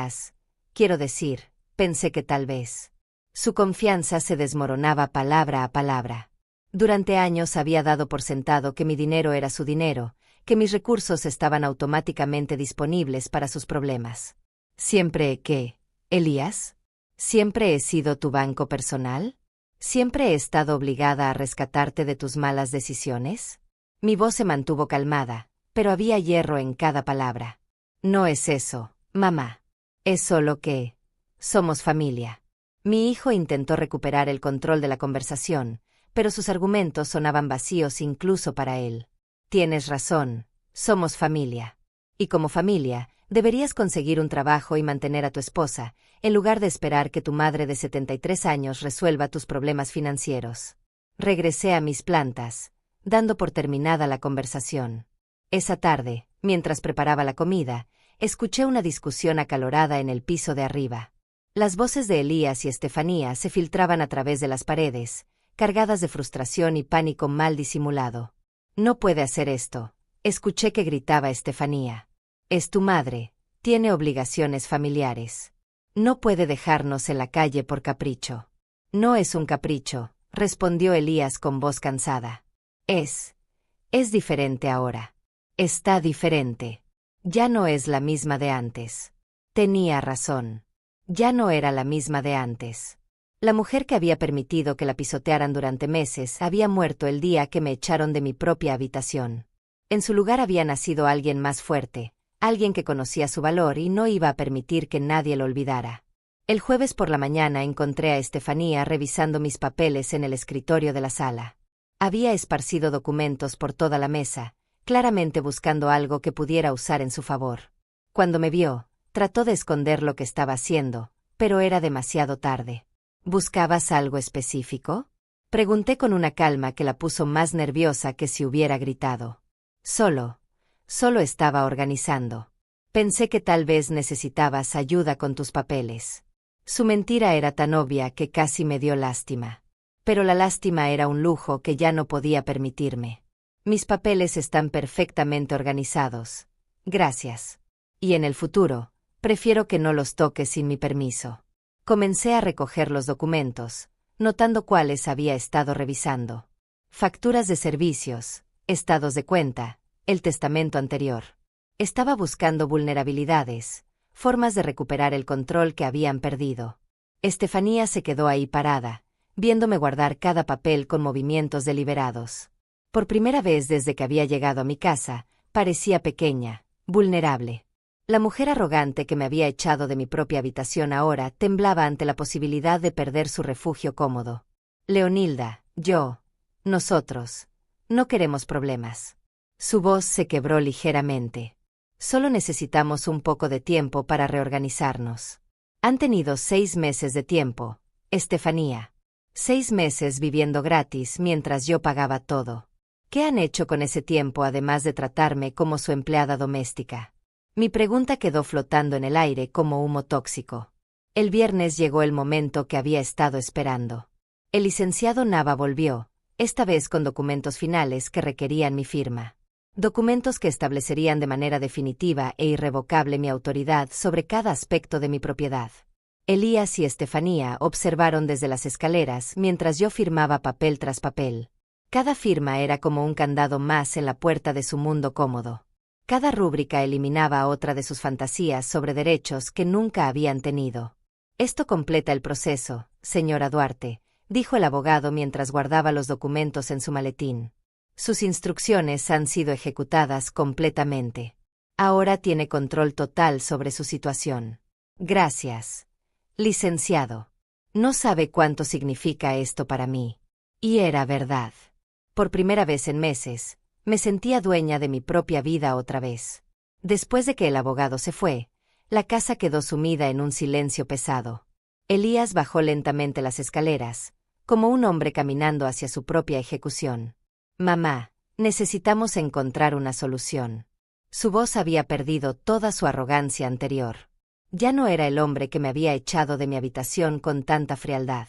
quiero decir, pensé que tal vez. Su confianza se desmoronaba palabra a palabra. Durante años había dado por sentado que mi dinero era su dinero, que mis recursos estaban automáticamente disponibles para sus problemas. ¿Siempre qué, Elías? ¿Siempre he sido tu banco personal? ¿Siempre he estado obligada a rescatarte de tus malas decisiones? Mi voz se mantuvo calmada, pero había hierro en cada palabra. No es eso, mamá. Es solo que somos familia. Mi hijo intentó recuperar el control de la conversación, pero sus argumentos sonaban vacíos incluso para él. Tienes razón, somos familia. Y como familia, deberías conseguir un trabajo y mantener a tu esposa, en lugar de esperar que tu madre de 73 años resuelva tus problemas financieros. Regresé a mis plantas, dando por terminada la conversación. Esa tarde, mientras preparaba la comida, escuché una discusión acalorada en el piso de arriba. Las voces de Elías y Estefanía se filtraban a través de las paredes, cargadas de frustración y pánico mal disimulado. No puede hacer esto, escuché que gritaba Estefanía. Es tu madre, tiene obligaciones familiares. No puede dejarnos en la calle por capricho. No es un capricho, respondió Elías con voz cansada. Es diferente ahora. Está diferente. Ya no es la misma de antes. Tenía razón. Ya no era la misma de antes. La mujer que había permitido que la pisotearan durante meses había muerto el día que me echaron de mi propia habitación. En su lugar había nacido alguien más fuerte, alguien que conocía su valor y no iba a permitir que nadie lo olvidara. El jueves por la mañana encontré a Estefanía revisando mis papeles en el escritorio de la sala. Había esparcido documentos por toda la mesa, claramente buscando algo que pudiera usar en su favor. Cuando me vio, trató de esconder lo que estaba haciendo, pero era demasiado tarde. ¿Buscabas algo específico? Pregunté con una calma que la puso más nerviosa que si hubiera gritado. Solo estaba organizando. Pensé que tal vez necesitabas ayuda con tus papeles. Su mentira era tan obvia que casi me dio lástima. Pero la lástima era un lujo que ya no podía permitirme. Mis papeles están perfectamente organizados. Gracias. Y en el futuro, prefiero que no los toques sin mi permiso. Comencé a recoger los documentos, notando cuáles había estado revisando. Facturas de servicios, estados de cuenta, el testamento anterior. Estaba buscando vulnerabilidades, formas de recuperar el control que habían perdido. Estefanía se quedó ahí parada, viéndome guardar cada papel con movimientos deliberados. Por primera vez desde que había llegado a mi casa, parecía pequeña, vulnerable. La mujer arrogante que me había echado de mi propia habitación ahora temblaba ante la posibilidad de perder su refugio cómodo. Leonilda, nosotros, no queremos problemas. Su voz se quebró ligeramente. Solo necesitamos un poco de tiempo para reorganizarnos. Han tenido 6 meses de tiempo, Estefanía. 6 meses viviendo gratis mientras yo pagaba todo. ¿Qué han hecho con ese tiempo además de tratarme como su empleada doméstica? Mi pregunta quedó flotando en el aire como humo tóxico. El viernes llegó el momento que había estado esperando. El licenciado Nava volvió, esta vez con documentos finales que requerían mi firma. Documentos que establecerían de manera definitiva e irrevocable mi autoridad sobre cada aspecto de mi propiedad. Elías y Estefanía observaron desde las escaleras mientras yo firmaba papel tras papel. Cada firma era como un candado más en la puerta de su mundo cómodo. Cada rúbrica eliminaba a otra de sus fantasías sobre derechos que nunca habían tenido. Esto completa el proceso, señora Duarte, dijo el abogado mientras guardaba los documentos en su maletín. Sus instrucciones han sido ejecutadas completamente. Ahora tiene control total sobre su situación. Gracias, licenciado. No sabe cuánto significa esto para mí. Y era verdad. Por primera vez en meses, me sentía dueña de mi propia vida otra vez. Después de que el abogado se fue, la casa quedó sumida en un silencio pesado. Elías bajó lentamente las escaleras, como un hombre caminando hacia su propia ejecución. Mamá, necesitamos encontrar una solución. Su voz había perdido toda su arrogancia anterior. Ya no era el hombre que me había echado de mi habitación con tanta frialdad.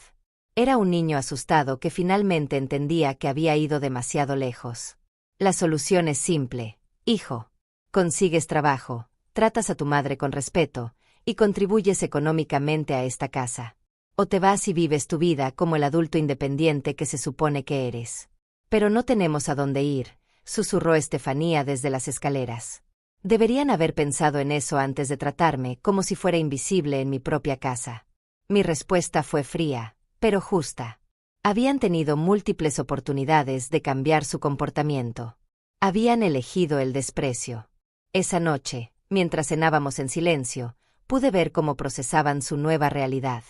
Era un niño asustado que finalmente entendía que había ido demasiado lejos. La solución es simple, hijo. Consigues trabajo, tratas a tu madre con respeto, y contribuyes económicamente a esta casa. O te vas y vives tu vida como el adulto independiente que se supone que eres. Pero no tenemos a dónde ir, susurró Estefanía desde las escaleras. Deberían haber pensado en eso antes de tratarme como si fuera invisible en mi propia casa. Mi respuesta fue fría, pero justa. Habían tenido múltiples oportunidades de cambiar su comportamiento. Habían elegido el desprecio. Esa noche, mientras cenábamos en silencio, pude ver cómo procesaban su nueva realidad.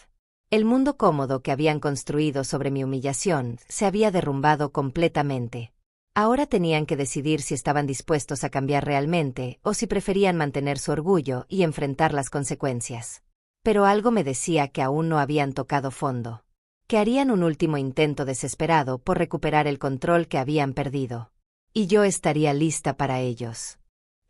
El mundo cómodo que habían construido sobre mi humillación se había derrumbado completamente. Ahora tenían que decidir si estaban dispuestos a cambiar realmente o si preferían mantener su orgullo y enfrentar las consecuencias. Pero algo me decía que aún no habían tocado fondo. Que harían un último intento desesperado por recuperar el control que habían perdido. Y yo estaría lista para ellos.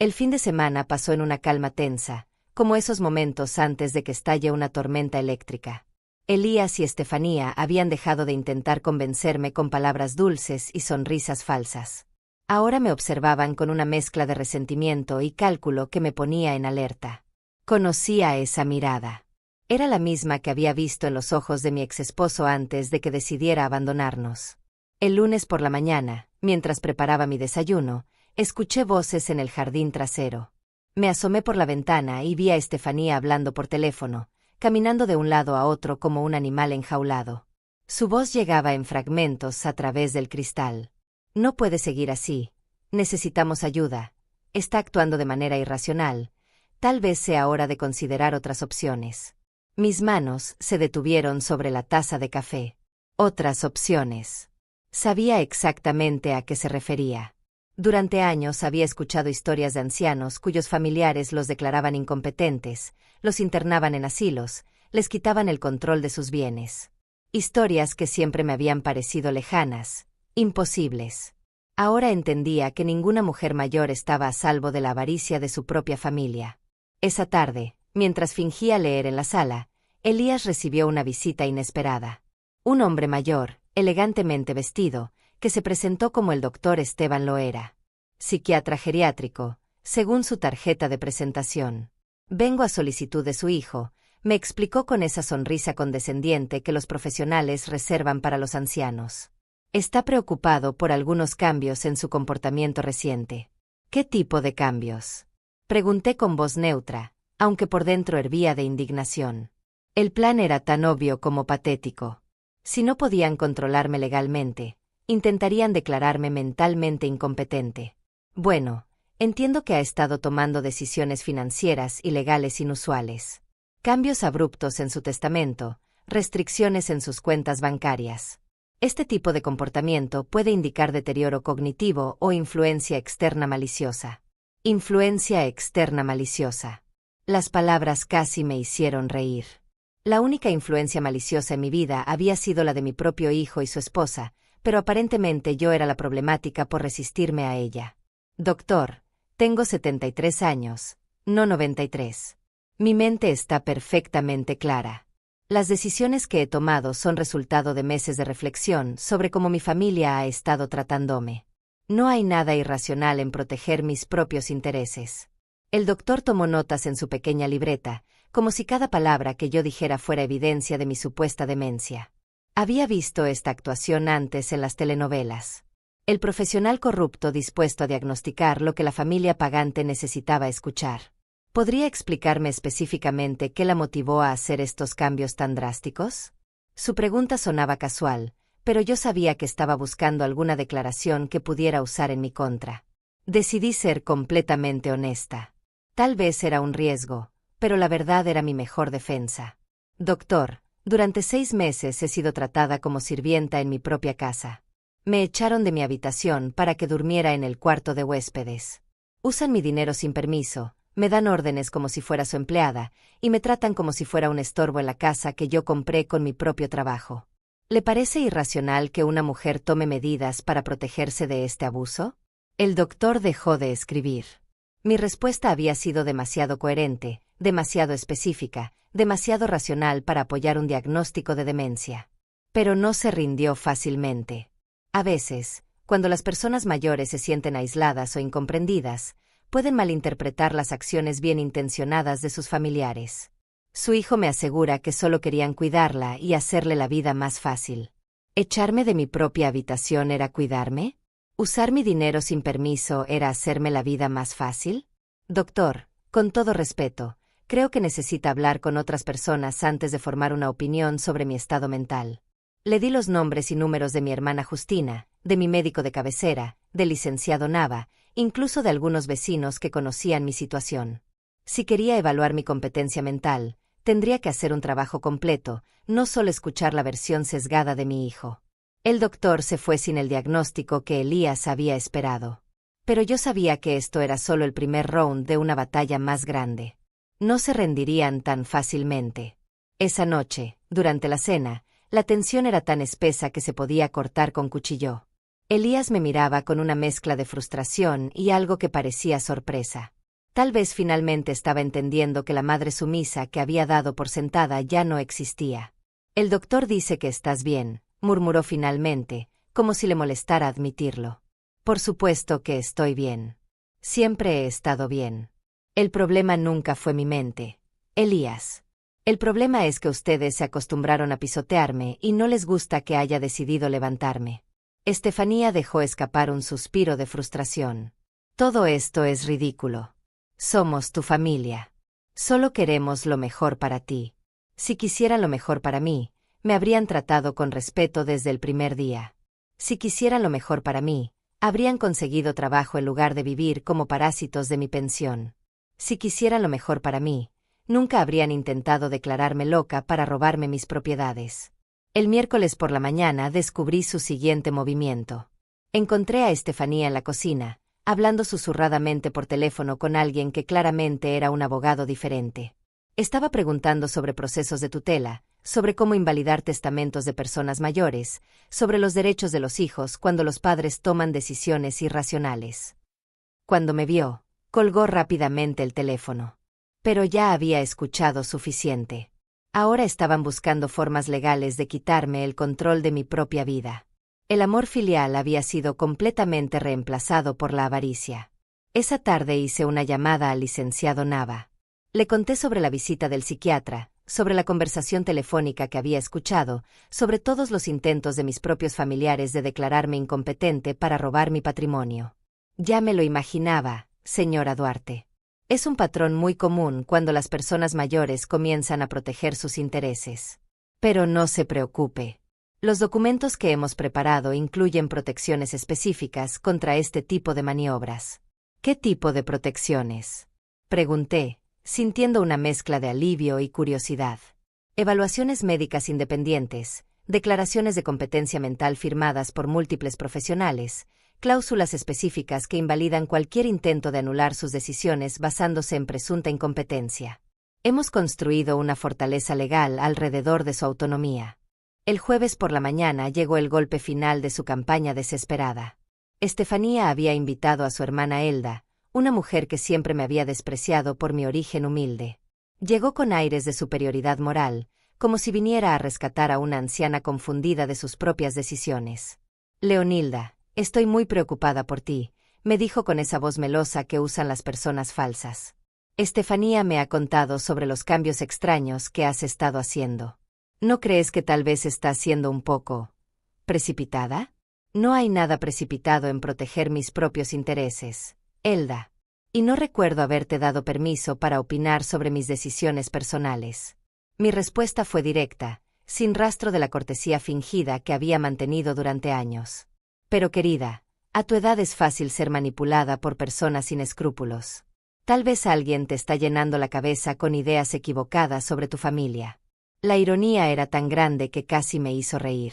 El fin de semana pasó en una calma tensa, como esos momentos antes de que estalle una tormenta eléctrica. Elías y Estefanía habían dejado de intentar convencerme con palabras dulces y sonrisas falsas. Ahora me observaban con una mezcla de resentimiento y cálculo que me ponía en alerta. Conocía esa mirada. Era la misma que había visto en los ojos de mi exesposo antes de que decidiera abandonarnos. El lunes por la mañana, mientras preparaba mi desayuno, escuché voces en el jardín trasero. Me asomé por la ventana y vi a Estefanía hablando por teléfono, caminando de un lado a otro como un animal enjaulado. Su voz llegaba en fragmentos a través del cristal. No puede seguir así. Necesitamos ayuda. Está actuando de manera irracional. Tal vez sea hora de considerar otras opciones. Mis manos se detuvieron sobre la taza de café. Otras opciones. Sabía exactamente a qué se refería. Durante años había escuchado historias de ancianos cuyos familiares los declaraban incompetentes, los internaban en asilos, les quitaban el control de sus bienes. Historias que siempre me habían parecido lejanas, imposibles. Ahora entendía que ninguna mujer mayor estaba a salvo de la avaricia de su propia familia. Esa tarde, mientras fingía leer en la sala, Elías recibió una visita inesperada. Un hombre mayor, elegantemente vestido, que se presentó como el doctor Esteban Loera. Psiquiatra geriátrico, según su tarjeta de presentación. Vengo a solicitud de su hijo, me explicó con esa sonrisa condescendiente que los profesionales reservan para los ancianos. Está preocupado por algunos cambios en su comportamiento reciente. ¿Qué tipo de cambios? Pregunté con voz neutra, aunque por dentro hervía de indignación. El plan era tan obvio como patético. Si no podían controlarme legalmente, intentarían declararme mentalmente incompetente. Bueno, entiendo que ha estado tomando decisiones financieras y legales inusuales. Cambios abruptos en su testamento, restricciones en sus cuentas bancarias. Este tipo de comportamiento puede indicar deterioro cognitivo o influencia externa maliciosa. Influencia externa maliciosa. Las palabras casi me hicieron reír. La única influencia maliciosa en mi vida había sido la de mi propio hijo y su esposa, pero aparentemente yo era la problemática por resistirme a ella. Doctor, tengo 73 años, no 93. Mi mente está perfectamente clara. Las decisiones que he tomado son resultado de meses de reflexión sobre cómo mi familia ha estado tratándome. No hay nada irracional en proteger mis propios intereses. El doctor tomó notas en su pequeña libreta, como si cada palabra que yo dijera fuera evidencia de mi supuesta demencia. Había visto esta actuación antes en las telenovelas. El profesional corrupto dispuesto a diagnosticar lo que la familia pagante necesitaba escuchar. ¿Podría explicarme específicamente qué la motivó a hacer estos cambios tan drásticos? Su pregunta sonaba casual, pero yo sabía que estaba buscando alguna declaración que pudiera usar en mi contra. Decidí ser completamente honesta. Tal vez era un riesgo, pero la verdad era mi mejor defensa. Doctor, durante 6 meses he sido tratada como sirvienta en mi propia casa. Me echaron de mi habitación para que durmiera en el cuarto de huéspedes. Usan mi dinero sin permiso, me dan órdenes como si fuera su empleada, y me tratan como si fuera un estorbo en la casa que yo compré con mi propio trabajo. ¿Le parece irracional que una mujer tome medidas para protegerse de este abuso? El doctor dejó de escribir. Mi respuesta había sido demasiado coherente, demasiado específica, demasiado racional para apoyar un diagnóstico de demencia. Pero no se rindió fácilmente. A veces, cuando las personas mayores se sienten aisladas o incomprendidas, pueden malinterpretar las acciones bien intencionadas de sus familiares. Su hijo me asegura que solo querían cuidarla y hacerle la vida más fácil. ¿Echarme de mi propia habitación era cuidarme? ¿Usar mi dinero sin permiso era hacerme la vida más fácil? Doctor, con todo respeto, creo que necesita hablar con otras personas antes de formar una opinión sobre mi estado mental. Le di los nombres y números de mi hermana Justina, de mi médico de cabecera, del licenciado Nava, incluso de algunos vecinos que conocían mi situación. Si quería evaluar mi competencia mental, tendría que hacer un trabajo completo, no solo escuchar la versión sesgada de mi hijo. El doctor se fue sin el diagnóstico que Elías había esperado. Pero yo sabía que esto era solo el primer round de una batalla más grande. No se rendirían tan fácilmente. Esa noche, durante la cena, la tensión era tan espesa que se podía cortar con cuchillo. Elías me miraba con una mezcla de frustración y algo que parecía sorpresa. Tal vez finalmente estaba entendiendo que la madre sumisa que había dado por sentada ya no existía. El doctor dice que estás bien, murmuró finalmente, como si le molestara admitirlo. Por supuesto que estoy bien. Siempre he estado bien. El problema nunca fue mi mente. Elías. El problema es que ustedes se acostumbraron a pisotearme y no les gusta que haya decidido levantarme. Estefanía dejó escapar un suspiro de frustración. Todo esto es ridículo. Somos tu familia. Solo queremos lo mejor para ti. Si quisieran lo mejor para mí, me habrían tratado con respeto desde el primer día. Si quisieran lo mejor para mí, habrían conseguido trabajo en lugar de vivir como parásitos de mi pensión. Si quisieran lo mejor para mí, nunca habrían intentado declararme loca para robarme mis propiedades. El miércoles por la mañana descubrí su siguiente movimiento. Encontré a Estefanía en la cocina, hablando susurradamente por teléfono con alguien que claramente era un abogado diferente. Estaba preguntando sobre procesos de tutela, sobre cómo invalidar testamentos de personas mayores, sobre los derechos de los hijos cuando los padres toman decisiones irracionales. Cuando me vio, colgó rápidamente el teléfono. Pero ya había escuchado suficiente. Ahora estaban buscando formas legales de quitarme el control de mi propia vida. El amor filial había sido completamente reemplazado por la avaricia. Esa tarde hice una llamada al licenciado Nava. Le conté sobre la visita del psiquiatra, sobre la conversación telefónica que había escuchado, sobre todos los intentos de mis propios familiares de declararme incompetente para robar mi patrimonio. Ya me lo imaginaba, señora Duarte. Es un patrón muy común cuando las personas mayores comienzan a proteger sus intereses. Pero no se preocupe. Los documentos que hemos preparado incluyen protecciones específicas contra este tipo de maniobras. ¿Qué tipo de protecciones?, pregunté, sintiendo una mezcla de alivio y curiosidad. Evaluaciones médicas independientes, declaraciones de competencia mental firmadas por múltiples profesionales, cláusulas específicas que invalidan cualquier intento de anular sus decisiones basándose en presunta incompetencia. Hemos construido una fortaleza legal alrededor de su autonomía. El jueves por la mañana llegó el golpe final de su campaña desesperada. Estefanía había invitado a su hermana Elda, una mujer que siempre me había despreciado por mi origen humilde. Llegó con aires de superioridad moral, como si viniera a rescatar a una anciana confundida de sus propias decisiones. Leonilda, estoy muy preocupada por ti, me dijo con esa voz melosa que usan las personas falsas. Estefanía me ha contado sobre los cambios extraños que has estado haciendo. ¿No crees que tal vez estás siendo un poco precipitada? No hay nada precipitado en proteger mis propios intereses, Elda. Y no recuerdo haberte dado permiso para opinar sobre mis decisiones personales. Mi respuesta fue directa, sin rastro de la cortesía fingida que había mantenido durante años. Pero querida, a tu edad es fácil ser manipulada por personas sin escrúpulos. Tal vez alguien te está llenando la cabeza con ideas equivocadas sobre tu familia. La ironía era tan grande que casi me hizo reír.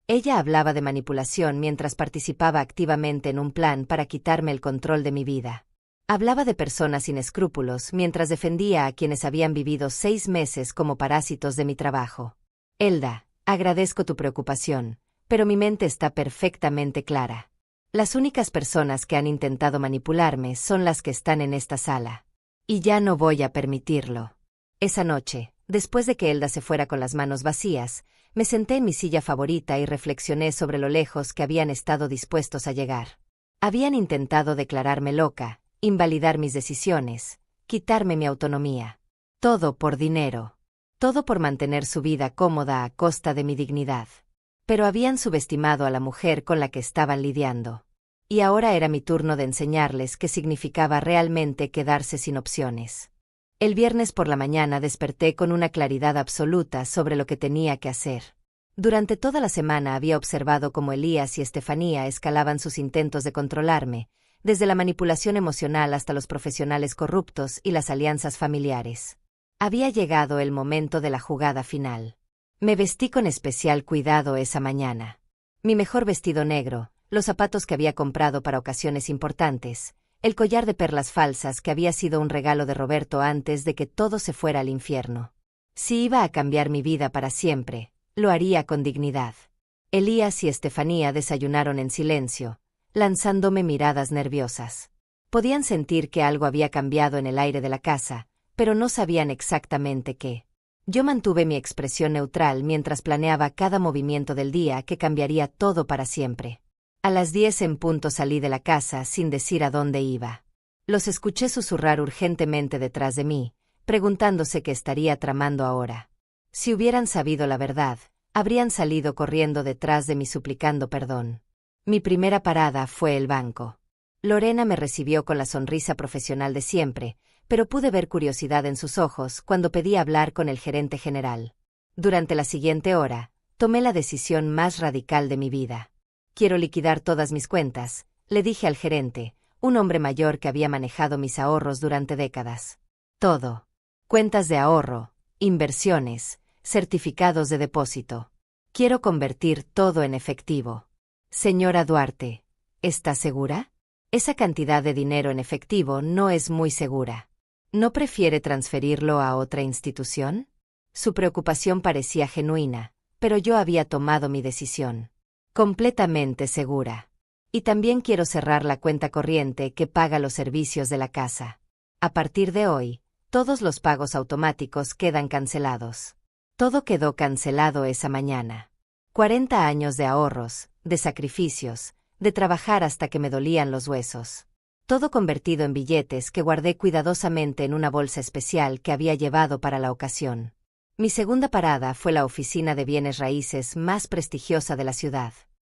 Ella hablaba de manipulación mientras participaba activamente en un plan para quitarme el control de mi vida. Hablaba de personas sin escrúpulos mientras defendía a quienes habían vivido 6 meses como parásitos de mi trabajo. Elda, agradezco tu preocupación, pero mi mente está perfectamente clara. Las únicas personas que han intentado manipularme son las que están en esta sala. Y ya no voy a permitirlo. Esa noche, después de que Elda se fuera con las manos vacías, me senté en mi silla favorita y reflexioné sobre lo lejos que habían estado dispuestos a llegar. Habían intentado declararme loca, invalidar mis decisiones, quitarme mi autonomía. Todo por dinero. Todo por mantener su vida cómoda a costa de mi dignidad. Pero habían subestimado a la mujer con la que estaban lidiando. Y ahora era mi turno de enseñarles qué significaba realmente quedarse sin opciones. El viernes por la mañana desperté con una claridad absoluta sobre lo que tenía que hacer. Durante toda la semana había observado cómo Elías y Estefanía escalaban sus intentos de controlarme, desde la manipulación emocional hasta los profesionales corruptos y las alianzas familiares. Había llegado el momento de la jugada final. Me vestí con especial cuidado esa mañana. Mi mejor vestido negro, los zapatos que había comprado para ocasiones importantes, el collar de perlas falsas que había sido un regalo de Roberto antes de que todo se fuera al infierno. Si iba a cambiar mi vida para siempre, lo haría con dignidad. Elías y Estefanía desayunaron en silencio, lanzándome miradas nerviosas. Podían sentir que algo había cambiado en el aire de la casa, pero no sabían exactamente qué. Yo mantuve mi expresión neutral mientras planeaba cada movimiento del día que cambiaría todo para siempre. A las 10 en punto salí de la casa sin decir a dónde iba. Los escuché susurrar urgentemente detrás de mí, preguntándose qué estaría tramando ahora. Si hubieran sabido la verdad, habrían salido corriendo detrás de mí suplicando perdón. Mi primera parada fue el banco. Lorena me recibió con la sonrisa profesional de siempre, pero pude ver curiosidad en sus ojos cuando pedí hablar con el gerente general. Durante la siguiente hora, tomé la decisión más radical de mi vida. Quiero liquidar todas mis cuentas, le dije al gerente, un hombre mayor que había manejado mis ahorros durante décadas. Todo. Cuentas de ahorro, inversiones, certificados de depósito. Quiero convertir todo en efectivo. Señora Duarte, ¿está segura? Esa cantidad de dinero en efectivo no es muy segura. ¿No prefiere transferirlo a otra institución? Su preocupación parecía genuina, pero yo había tomado mi decisión. Completamente segura. Y también quiero cerrar la cuenta corriente que paga los servicios de la casa. A partir de hoy, todos los pagos automáticos quedan cancelados. Todo quedó cancelado esa mañana. 40 años de ahorros, de sacrificios, de trabajar hasta que me dolían los huesos. Todo convertido en billetes que guardé cuidadosamente en una bolsa especial que había llevado para la ocasión. Mi segunda parada fue la oficina de bienes raíces más prestigiosa de la ciudad.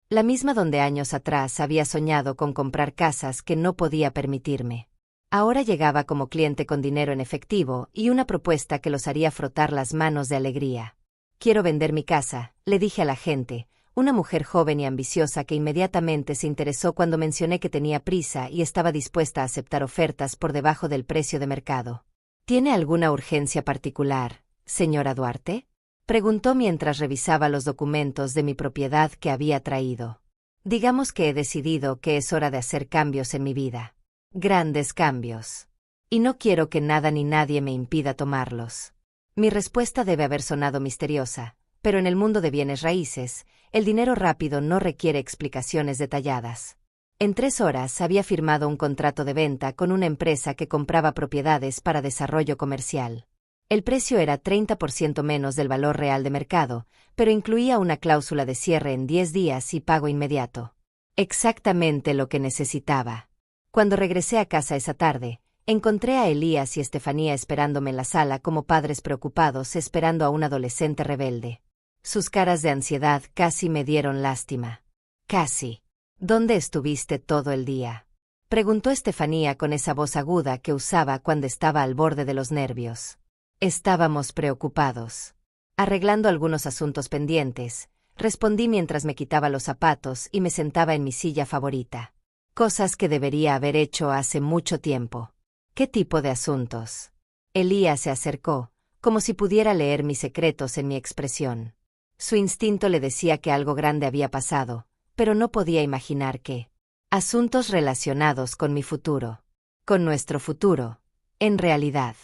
La misma donde años atrás había soñado con comprar casas que no podía permitirme. Ahora llegaba como cliente con dinero en efectivo y una propuesta que los haría frotar las manos de alegría. Quiero vender mi casa, le dije a la gente, una mujer joven y ambiciosa que inmediatamente se interesó cuando mencioné que tenía prisa y estaba dispuesta a aceptar ofertas por debajo del precio de mercado. ¿Tiene alguna urgencia particular, señora Duarte?, preguntó mientras revisaba los documentos de mi propiedad que había traído. Digamos que he decidido que es hora de hacer cambios en mi vida. Grandes cambios. Y no quiero que nada ni nadie me impida tomarlos. Mi respuesta debe haber sonado misteriosa, pero en el mundo de bienes raíces, el dinero rápido no requiere explicaciones detalladas. En 3 horas había firmado un contrato de venta con una empresa que compraba propiedades para desarrollo comercial. El precio era 30% menos del valor real de mercado, pero incluía una cláusula de cierre en 10 días y pago inmediato. Exactamente lo que necesitaba. Cuando regresé a casa esa tarde, encontré a Elías y Estefanía esperándome en la sala como padres preocupados esperando a un adolescente rebelde. Sus caras de ansiedad casi me dieron lástima. Casi. ¿Dónde estuviste todo el día? Preguntó Estefanía con esa voz aguda que usaba cuando estaba al borde de los nervios. Estábamos preocupados. Arreglando algunos asuntos pendientes, respondí mientras me quitaba los zapatos y me sentaba en mi silla favorita. Cosas que debería haber hecho hace mucho tiempo. ¿Qué tipo de asuntos? Elías se acercó, como si pudiera leer mis secretos en mi expresión. Su instinto le decía que algo grande había pasado, pero no podía imaginar qué. Asuntos relacionados con mi futuro. Con nuestro futuro. En realidad.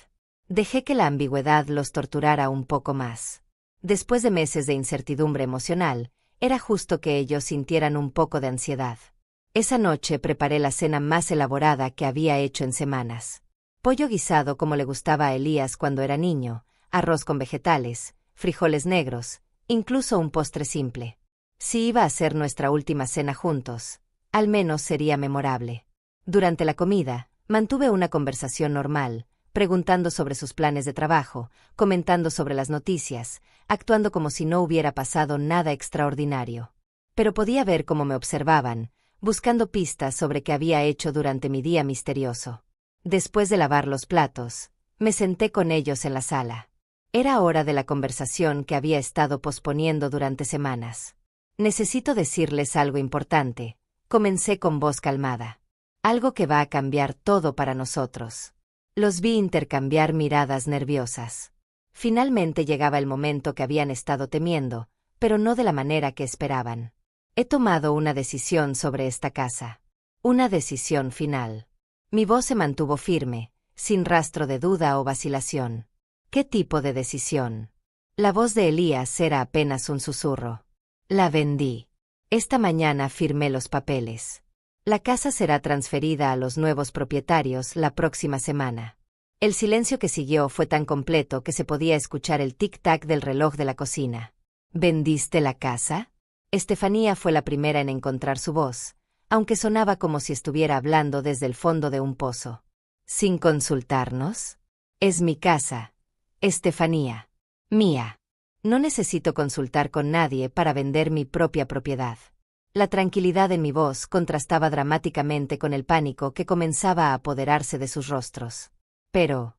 Dejé que la ambigüedad los torturara un poco más. Después de meses de incertidumbre emocional, era justo que ellos sintieran un poco de ansiedad. Esa noche preparé la cena más elaborada que había hecho en semanas. Pollo guisado como le gustaba a Elías cuando era niño, arroz con vegetales, frijoles negros, incluso un postre simple. Si iba a ser nuestra última cena juntos, al menos sería memorable. Durante la comida, mantuve una conversación normal, preguntando sobre sus planes de trabajo, comentando sobre las noticias, actuando como si no hubiera pasado nada extraordinario. Pero podía ver cómo me observaban, buscando pistas sobre qué había hecho durante mi día misterioso. Después de lavar los platos, me senté con ellos en la sala. Era hora de la conversación que había estado posponiendo durante semanas. Necesito decirles algo importante, comencé con voz calmada. Algo que va a cambiar todo para nosotros. Los vi intercambiar miradas nerviosas. Finalmente llegaba el momento que habían estado temiendo, pero no de la manera que esperaban. He tomado una decisión sobre esta casa. Una decisión final. Mi voz se mantuvo firme, sin rastro de duda o vacilación. ¿Qué tipo de decisión? La voz de Elías era apenas un susurro. La vendí. Esta mañana firmé los papeles. La casa será transferida a los nuevos propietarios la próxima semana. El silencio que siguió fue tan completo que se podía escuchar el tic-tac del reloj de la cocina. ¿Vendiste la casa? Estefanía fue la primera en encontrar su voz, aunque sonaba como si estuviera hablando desde el fondo de un pozo. ¿Sin consultarnos? Es mi casa, Estefanía. Mía. No necesito consultar con nadie para vender mi propia propiedad. La tranquilidad en mi voz contrastaba dramáticamente con el pánico que comenzaba a apoderarse de sus rostros. ¿Pero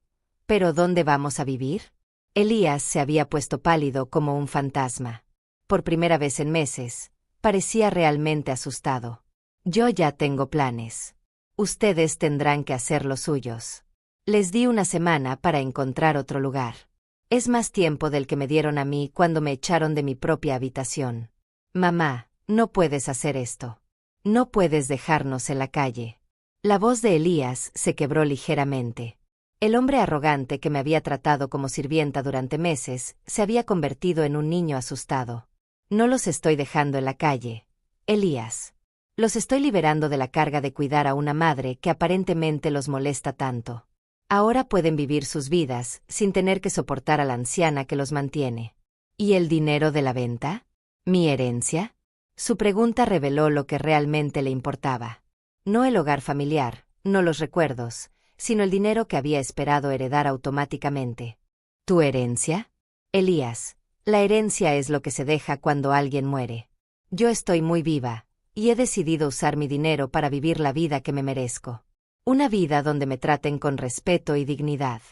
dónde vamos a vivir? Elías se había puesto pálido como un fantasma. Por primera vez en meses, parecía realmente asustado. Yo ya tengo planes. Ustedes tendrán que hacer los suyos. Les di una semana para encontrar otro lugar. Es más tiempo del que me dieron a mí cuando me echaron de mi propia habitación. Mamá, no puedes hacer esto. No puedes dejarnos en la calle. La voz de Elías se quebró ligeramente. El hombre arrogante que me había tratado como sirvienta durante meses se había convertido en un niño asustado. No los estoy dejando en la calle, Elías. Los estoy liberando de la carga de cuidar a una madre que aparentemente los molesta tanto. Ahora pueden vivir sus vidas sin tener que soportar a la anciana que los mantiene. ¿Y el dinero de la venta? ¿Mi herencia? Su pregunta reveló lo que realmente le importaba. No el hogar familiar, no los recuerdos, sino el dinero que había esperado heredar automáticamente. ¿Tu herencia? Elías, la herencia es lo que se deja cuando alguien muere. Yo estoy muy viva, y he decidido usar mi dinero para vivir la vida que me merezco. Una vida donde me traten con respeto y dignidad.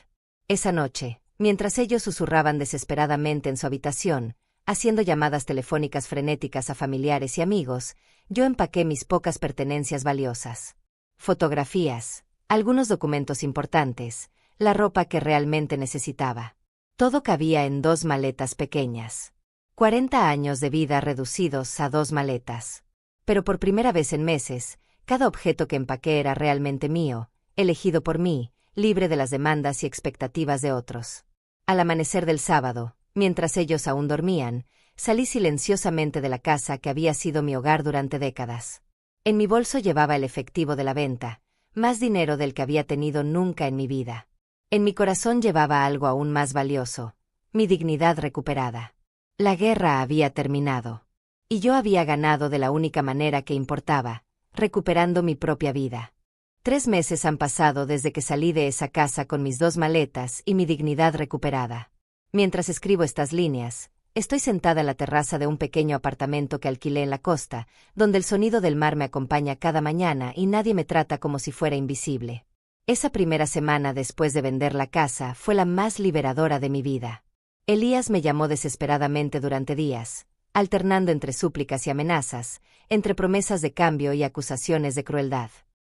Esa noche, mientras ellos susurraban desesperadamente en su habitación, haciendo llamadas telefónicas frenéticas a familiares y amigos, yo empaqué mis pocas pertenencias valiosas. Fotografías, algunos documentos importantes, la ropa que realmente necesitaba. Todo cabía en 2 maletas pequeñas. 40 años de vida reducidos a 2 maletas. Pero por primera vez en meses, cada objeto que empaqué era realmente mío, elegido por mí, libre de las demandas y expectativas de otros. Al amanecer del sábado, mientras ellos aún dormían, salí silenciosamente de la casa que había sido mi hogar durante décadas. En mi bolso llevaba el efectivo de la venta, más dinero del que había tenido nunca en mi vida. En mi corazón llevaba algo aún más valioso, mi dignidad recuperada. La guerra había terminado. Y yo había ganado de la única manera que importaba, recuperando mi propia vida. 3 meses han pasado desde que salí de esa casa con mis 2 maletas y mi dignidad recuperada. Mientras escribo estas líneas, Estoy sentada en la terraza de un pequeño apartamento que alquilé en la costa, donde el sonido del mar me acompaña cada mañana y nadie me trata como si fuera invisible. Esa primera semana después de vender la casa fue la más liberadora de mi vida. Elías me llamó desesperadamente durante días, alternando entre súplicas y amenazas, entre promesas de cambio y acusaciones de crueldad.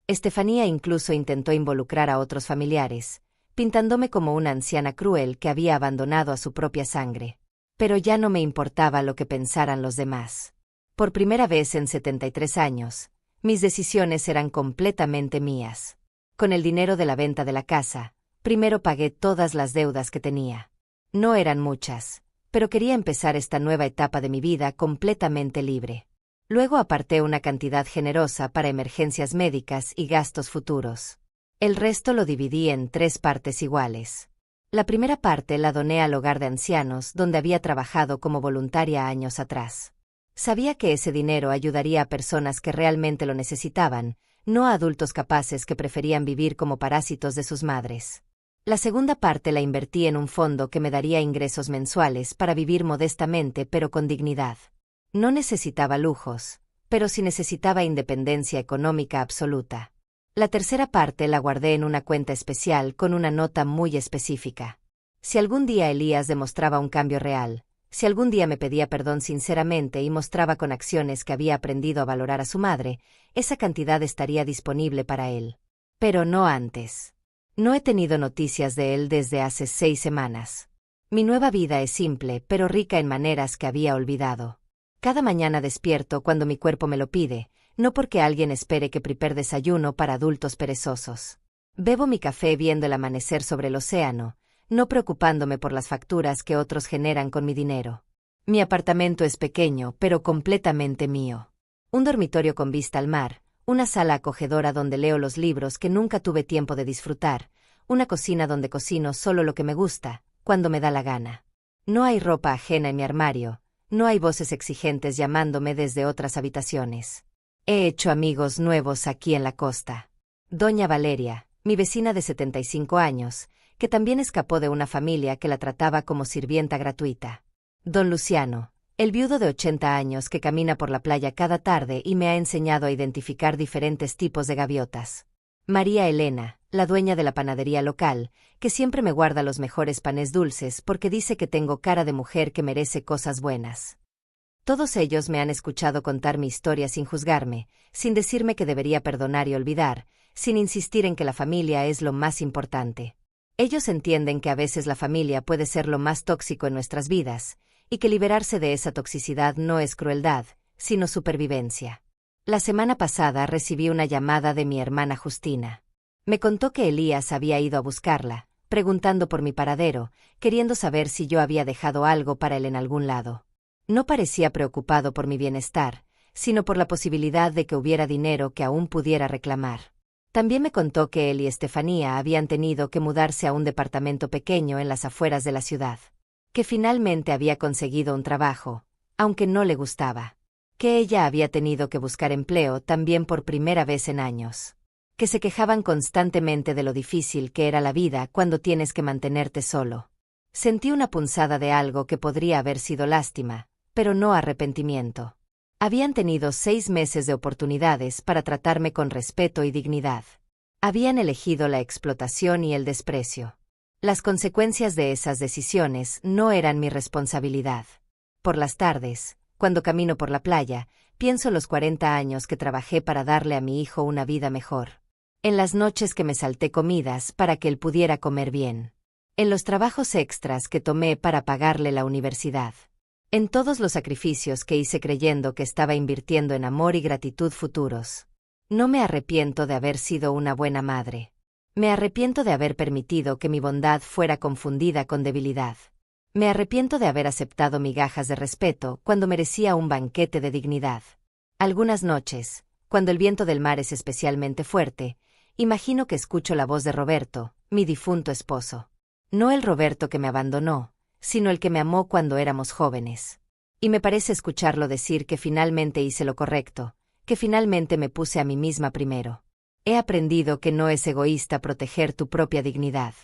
Estefanía incluso intentó involucrar a otros familiares, pintándome como una anciana cruel que había abandonado a su propia sangre. Pero ya no me importaba lo que pensaran los demás. Por primera vez en 73 años, mis decisiones eran completamente mías. Con el dinero de la venta de la casa, primero pagué todas las deudas que tenía. No eran muchas, pero quería empezar esta nueva etapa de mi vida completamente libre. Luego aparté una cantidad generosa para emergencias médicas y gastos futuros. El resto lo dividí en 3 partes iguales. La primera parte la doné al hogar de ancianos donde había trabajado como voluntaria años atrás. Sabía que ese dinero ayudaría a personas que realmente lo necesitaban, no a adultos capaces que preferían vivir como parásitos de sus madres. La segunda parte la invertí en un fondo que me daría ingresos mensuales para vivir modestamente pero con dignidad. No necesitaba lujos, pero sí necesitaba independencia económica absoluta. La tercera parte la guardé en una cuenta especial con una nota muy específica. Si algún día Elías demostraba un cambio real, si algún día me pedía perdón sinceramente y mostraba con acciones que había aprendido a valorar a su madre, esa cantidad estaría disponible para él. Pero no antes. No he tenido noticias de él desde hace 6 semanas. Mi nueva vida es simple, pero rica en maneras que había olvidado. Cada mañana despierto cuando mi cuerpo me lo pide, no porque alguien espere que prepare desayuno para adultos perezosos. Bebo mi café viendo el amanecer sobre el océano, no preocupándome por las facturas que otros generan con mi dinero. Mi apartamento es pequeño, pero completamente mío. Un dormitorio con vista al mar, una sala acogedora donde leo los libros que nunca tuve tiempo de disfrutar, una cocina donde cocino solo lo que me gusta, cuando me da la gana. No hay ropa ajena en mi armario, no hay voces exigentes llamándome desde otras habitaciones. He hecho amigos nuevos aquí en la costa. Doña Valeria, mi vecina de 75 años, que también escapó de una familia que la trataba como sirvienta gratuita. Don Luciano, el viudo de 80 años que camina por la playa cada tarde y me ha enseñado a identificar diferentes tipos de gaviotas. María Elena, la dueña de la panadería local, que siempre me guarda los mejores panes dulces porque dice que tengo cara de mujer que merece cosas buenas. Todos ellos me han escuchado contar mi historia sin juzgarme, sin decirme que debería perdonar y olvidar, sin insistir en que la familia es lo más importante. Ellos entienden que a veces la familia puede ser lo más tóxico en nuestras vidas, y que liberarse de esa toxicidad no es crueldad, sino supervivencia. La semana pasada recibí una llamada de mi hermana Justina. Me contó que Elías había ido a buscarla, preguntando por mi paradero, queriendo saber si yo había dejado algo para él en algún lado. No parecía preocupado por mi bienestar, sino por la posibilidad de que hubiera dinero que aún pudiera reclamar. También me contó que él y Estefanía habían tenido que mudarse a un departamento pequeño en las afueras de la ciudad. Que finalmente había conseguido un trabajo, aunque no le gustaba. Que ella había tenido que buscar empleo también por primera vez en años. Que se quejaban constantemente de lo difícil que era la vida cuando tienes que mantenerte solo. Sentí una punzada de algo que podría haber sido lástima, pero no arrepentimiento. Habían tenido 6 meses de oportunidades para tratarme con respeto y dignidad. Habían elegido la explotación y el desprecio. Las consecuencias de esas decisiones no eran mi responsabilidad. Por las tardes, cuando camino por la playa, pienso en los 40 años que trabajé para darle a mi hijo una vida mejor. En las noches que me salté comidas para que él pudiera comer bien. En los trabajos extras que tomé para pagarle la universidad. En todos los sacrificios que hice creyendo que estaba invirtiendo en amor y gratitud futuros. No me arrepiento de haber sido una buena madre. Me arrepiento de haber permitido que mi bondad fuera confundida con debilidad. Me arrepiento de haber aceptado migajas de respeto cuando merecía un banquete de dignidad. Algunas noches, cuando el viento del mar es especialmente fuerte, imagino que escucho la voz de Roberto, mi difunto esposo. No el Roberto que me abandonó, sino el que me amó cuando éramos jóvenes. Y me parece escucharlo decir que finalmente hice lo correcto, que finalmente me puse a mí misma primero. He aprendido que no es egoísta proteger tu propia dignidad,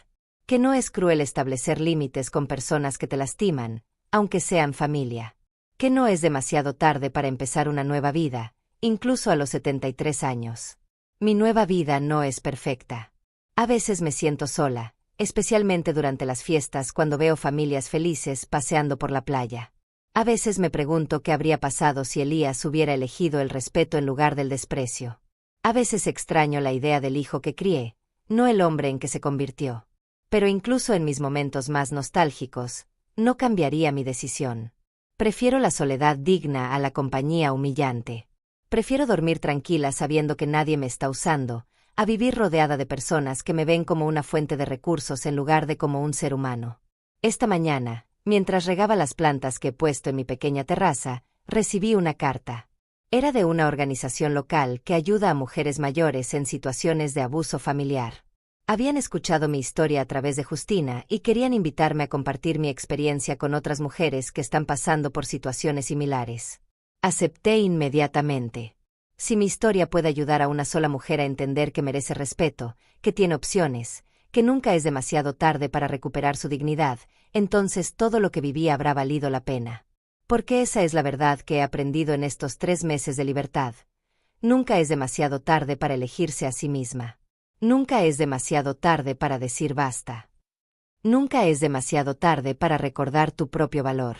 que no es cruel establecer límites con personas que te lastiman, aunque sean familia. Que no es demasiado tarde para empezar una nueva vida, incluso a los 73 años. Mi nueva vida no es perfecta. A veces me siento sola, especialmente durante las fiestas cuando veo familias felices paseando por la playa. A veces me pregunto qué habría pasado si Elías hubiera elegido el respeto en lugar del desprecio. A veces extraño la idea del hijo que crié, no el hombre en que se convirtió. Pero incluso en mis momentos más nostálgicos, no cambiaría mi decisión. Prefiero la soledad digna a la compañía humillante. Prefiero dormir tranquila sabiendo que nadie me está usando, a vivir rodeada de personas que me ven como una fuente de recursos en lugar de como un ser humano. Esta mañana, mientras regaba las plantas que he puesto en mi pequeña terraza, recibí una carta. Era de una organización local que ayuda a mujeres mayores en situaciones de abuso familiar. Habían escuchado mi historia a través de Justina y querían invitarme a compartir mi experiencia con otras mujeres que están pasando por situaciones similares. Acepté inmediatamente. Si mi historia puede ayudar a una sola mujer a entender que merece respeto, que tiene opciones, que nunca es demasiado tarde para recuperar su dignidad, entonces todo lo que viví habrá valido la pena. Porque esa es la verdad que he aprendido en estos 3 meses de libertad. Nunca es demasiado tarde para elegirse a sí misma. Nunca es demasiado tarde para decir basta. Nunca es demasiado tarde para recordar tu propio valor.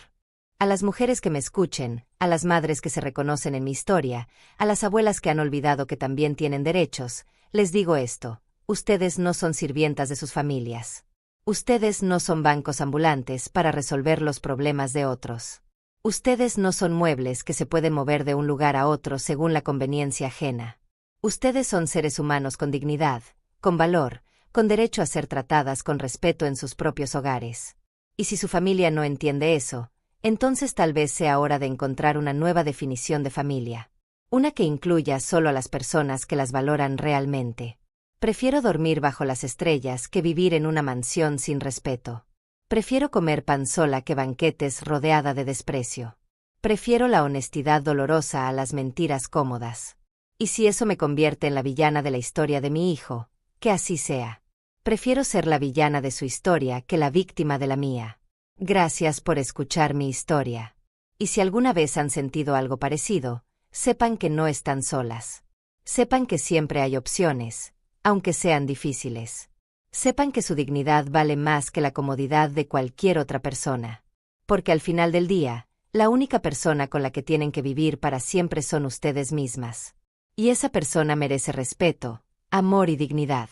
A las mujeres que me escuchen, a las madres que se reconocen en mi historia, a las abuelas que han olvidado que también tienen derechos, les digo esto: ustedes no son sirvientas de sus familias. Ustedes no son bancos ambulantes para resolver los problemas de otros. Ustedes no son muebles que se pueden mover de un lugar a otro según la conveniencia ajena. Ustedes son seres humanos con dignidad, con valor, con derecho a ser tratadas con respeto en sus propios hogares. Y si su familia no entiende eso, entonces tal vez sea hora de encontrar una nueva definición de familia. Una que incluya solo a las personas que las valoran realmente. Prefiero dormir bajo las estrellas que vivir en una mansión sin respeto. Prefiero comer pan sola que banquetes rodeada de desprecio. Prefiero la honestidad dolorosa a las mentiras cómodas. Y si eso me convierte en la villana de la historia de mi hijo, que así sea. Prefiero ser la villana de su historia que la víctima de la mía. Gracias por escuchar mi historia. Y si alguna vez han sentido algo parecido, sepan que no están solas. Sepan que siempre hay opciones, aunque sean difíciles. Sepan que su dignidad vale más que la comodidad de cualquier otra persona. Porque al final del día, la única persona con la que tienen que vivir para siempre son ustedes mismas. Y esa persona merece respeto, amor y dignidad.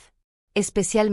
Especialmente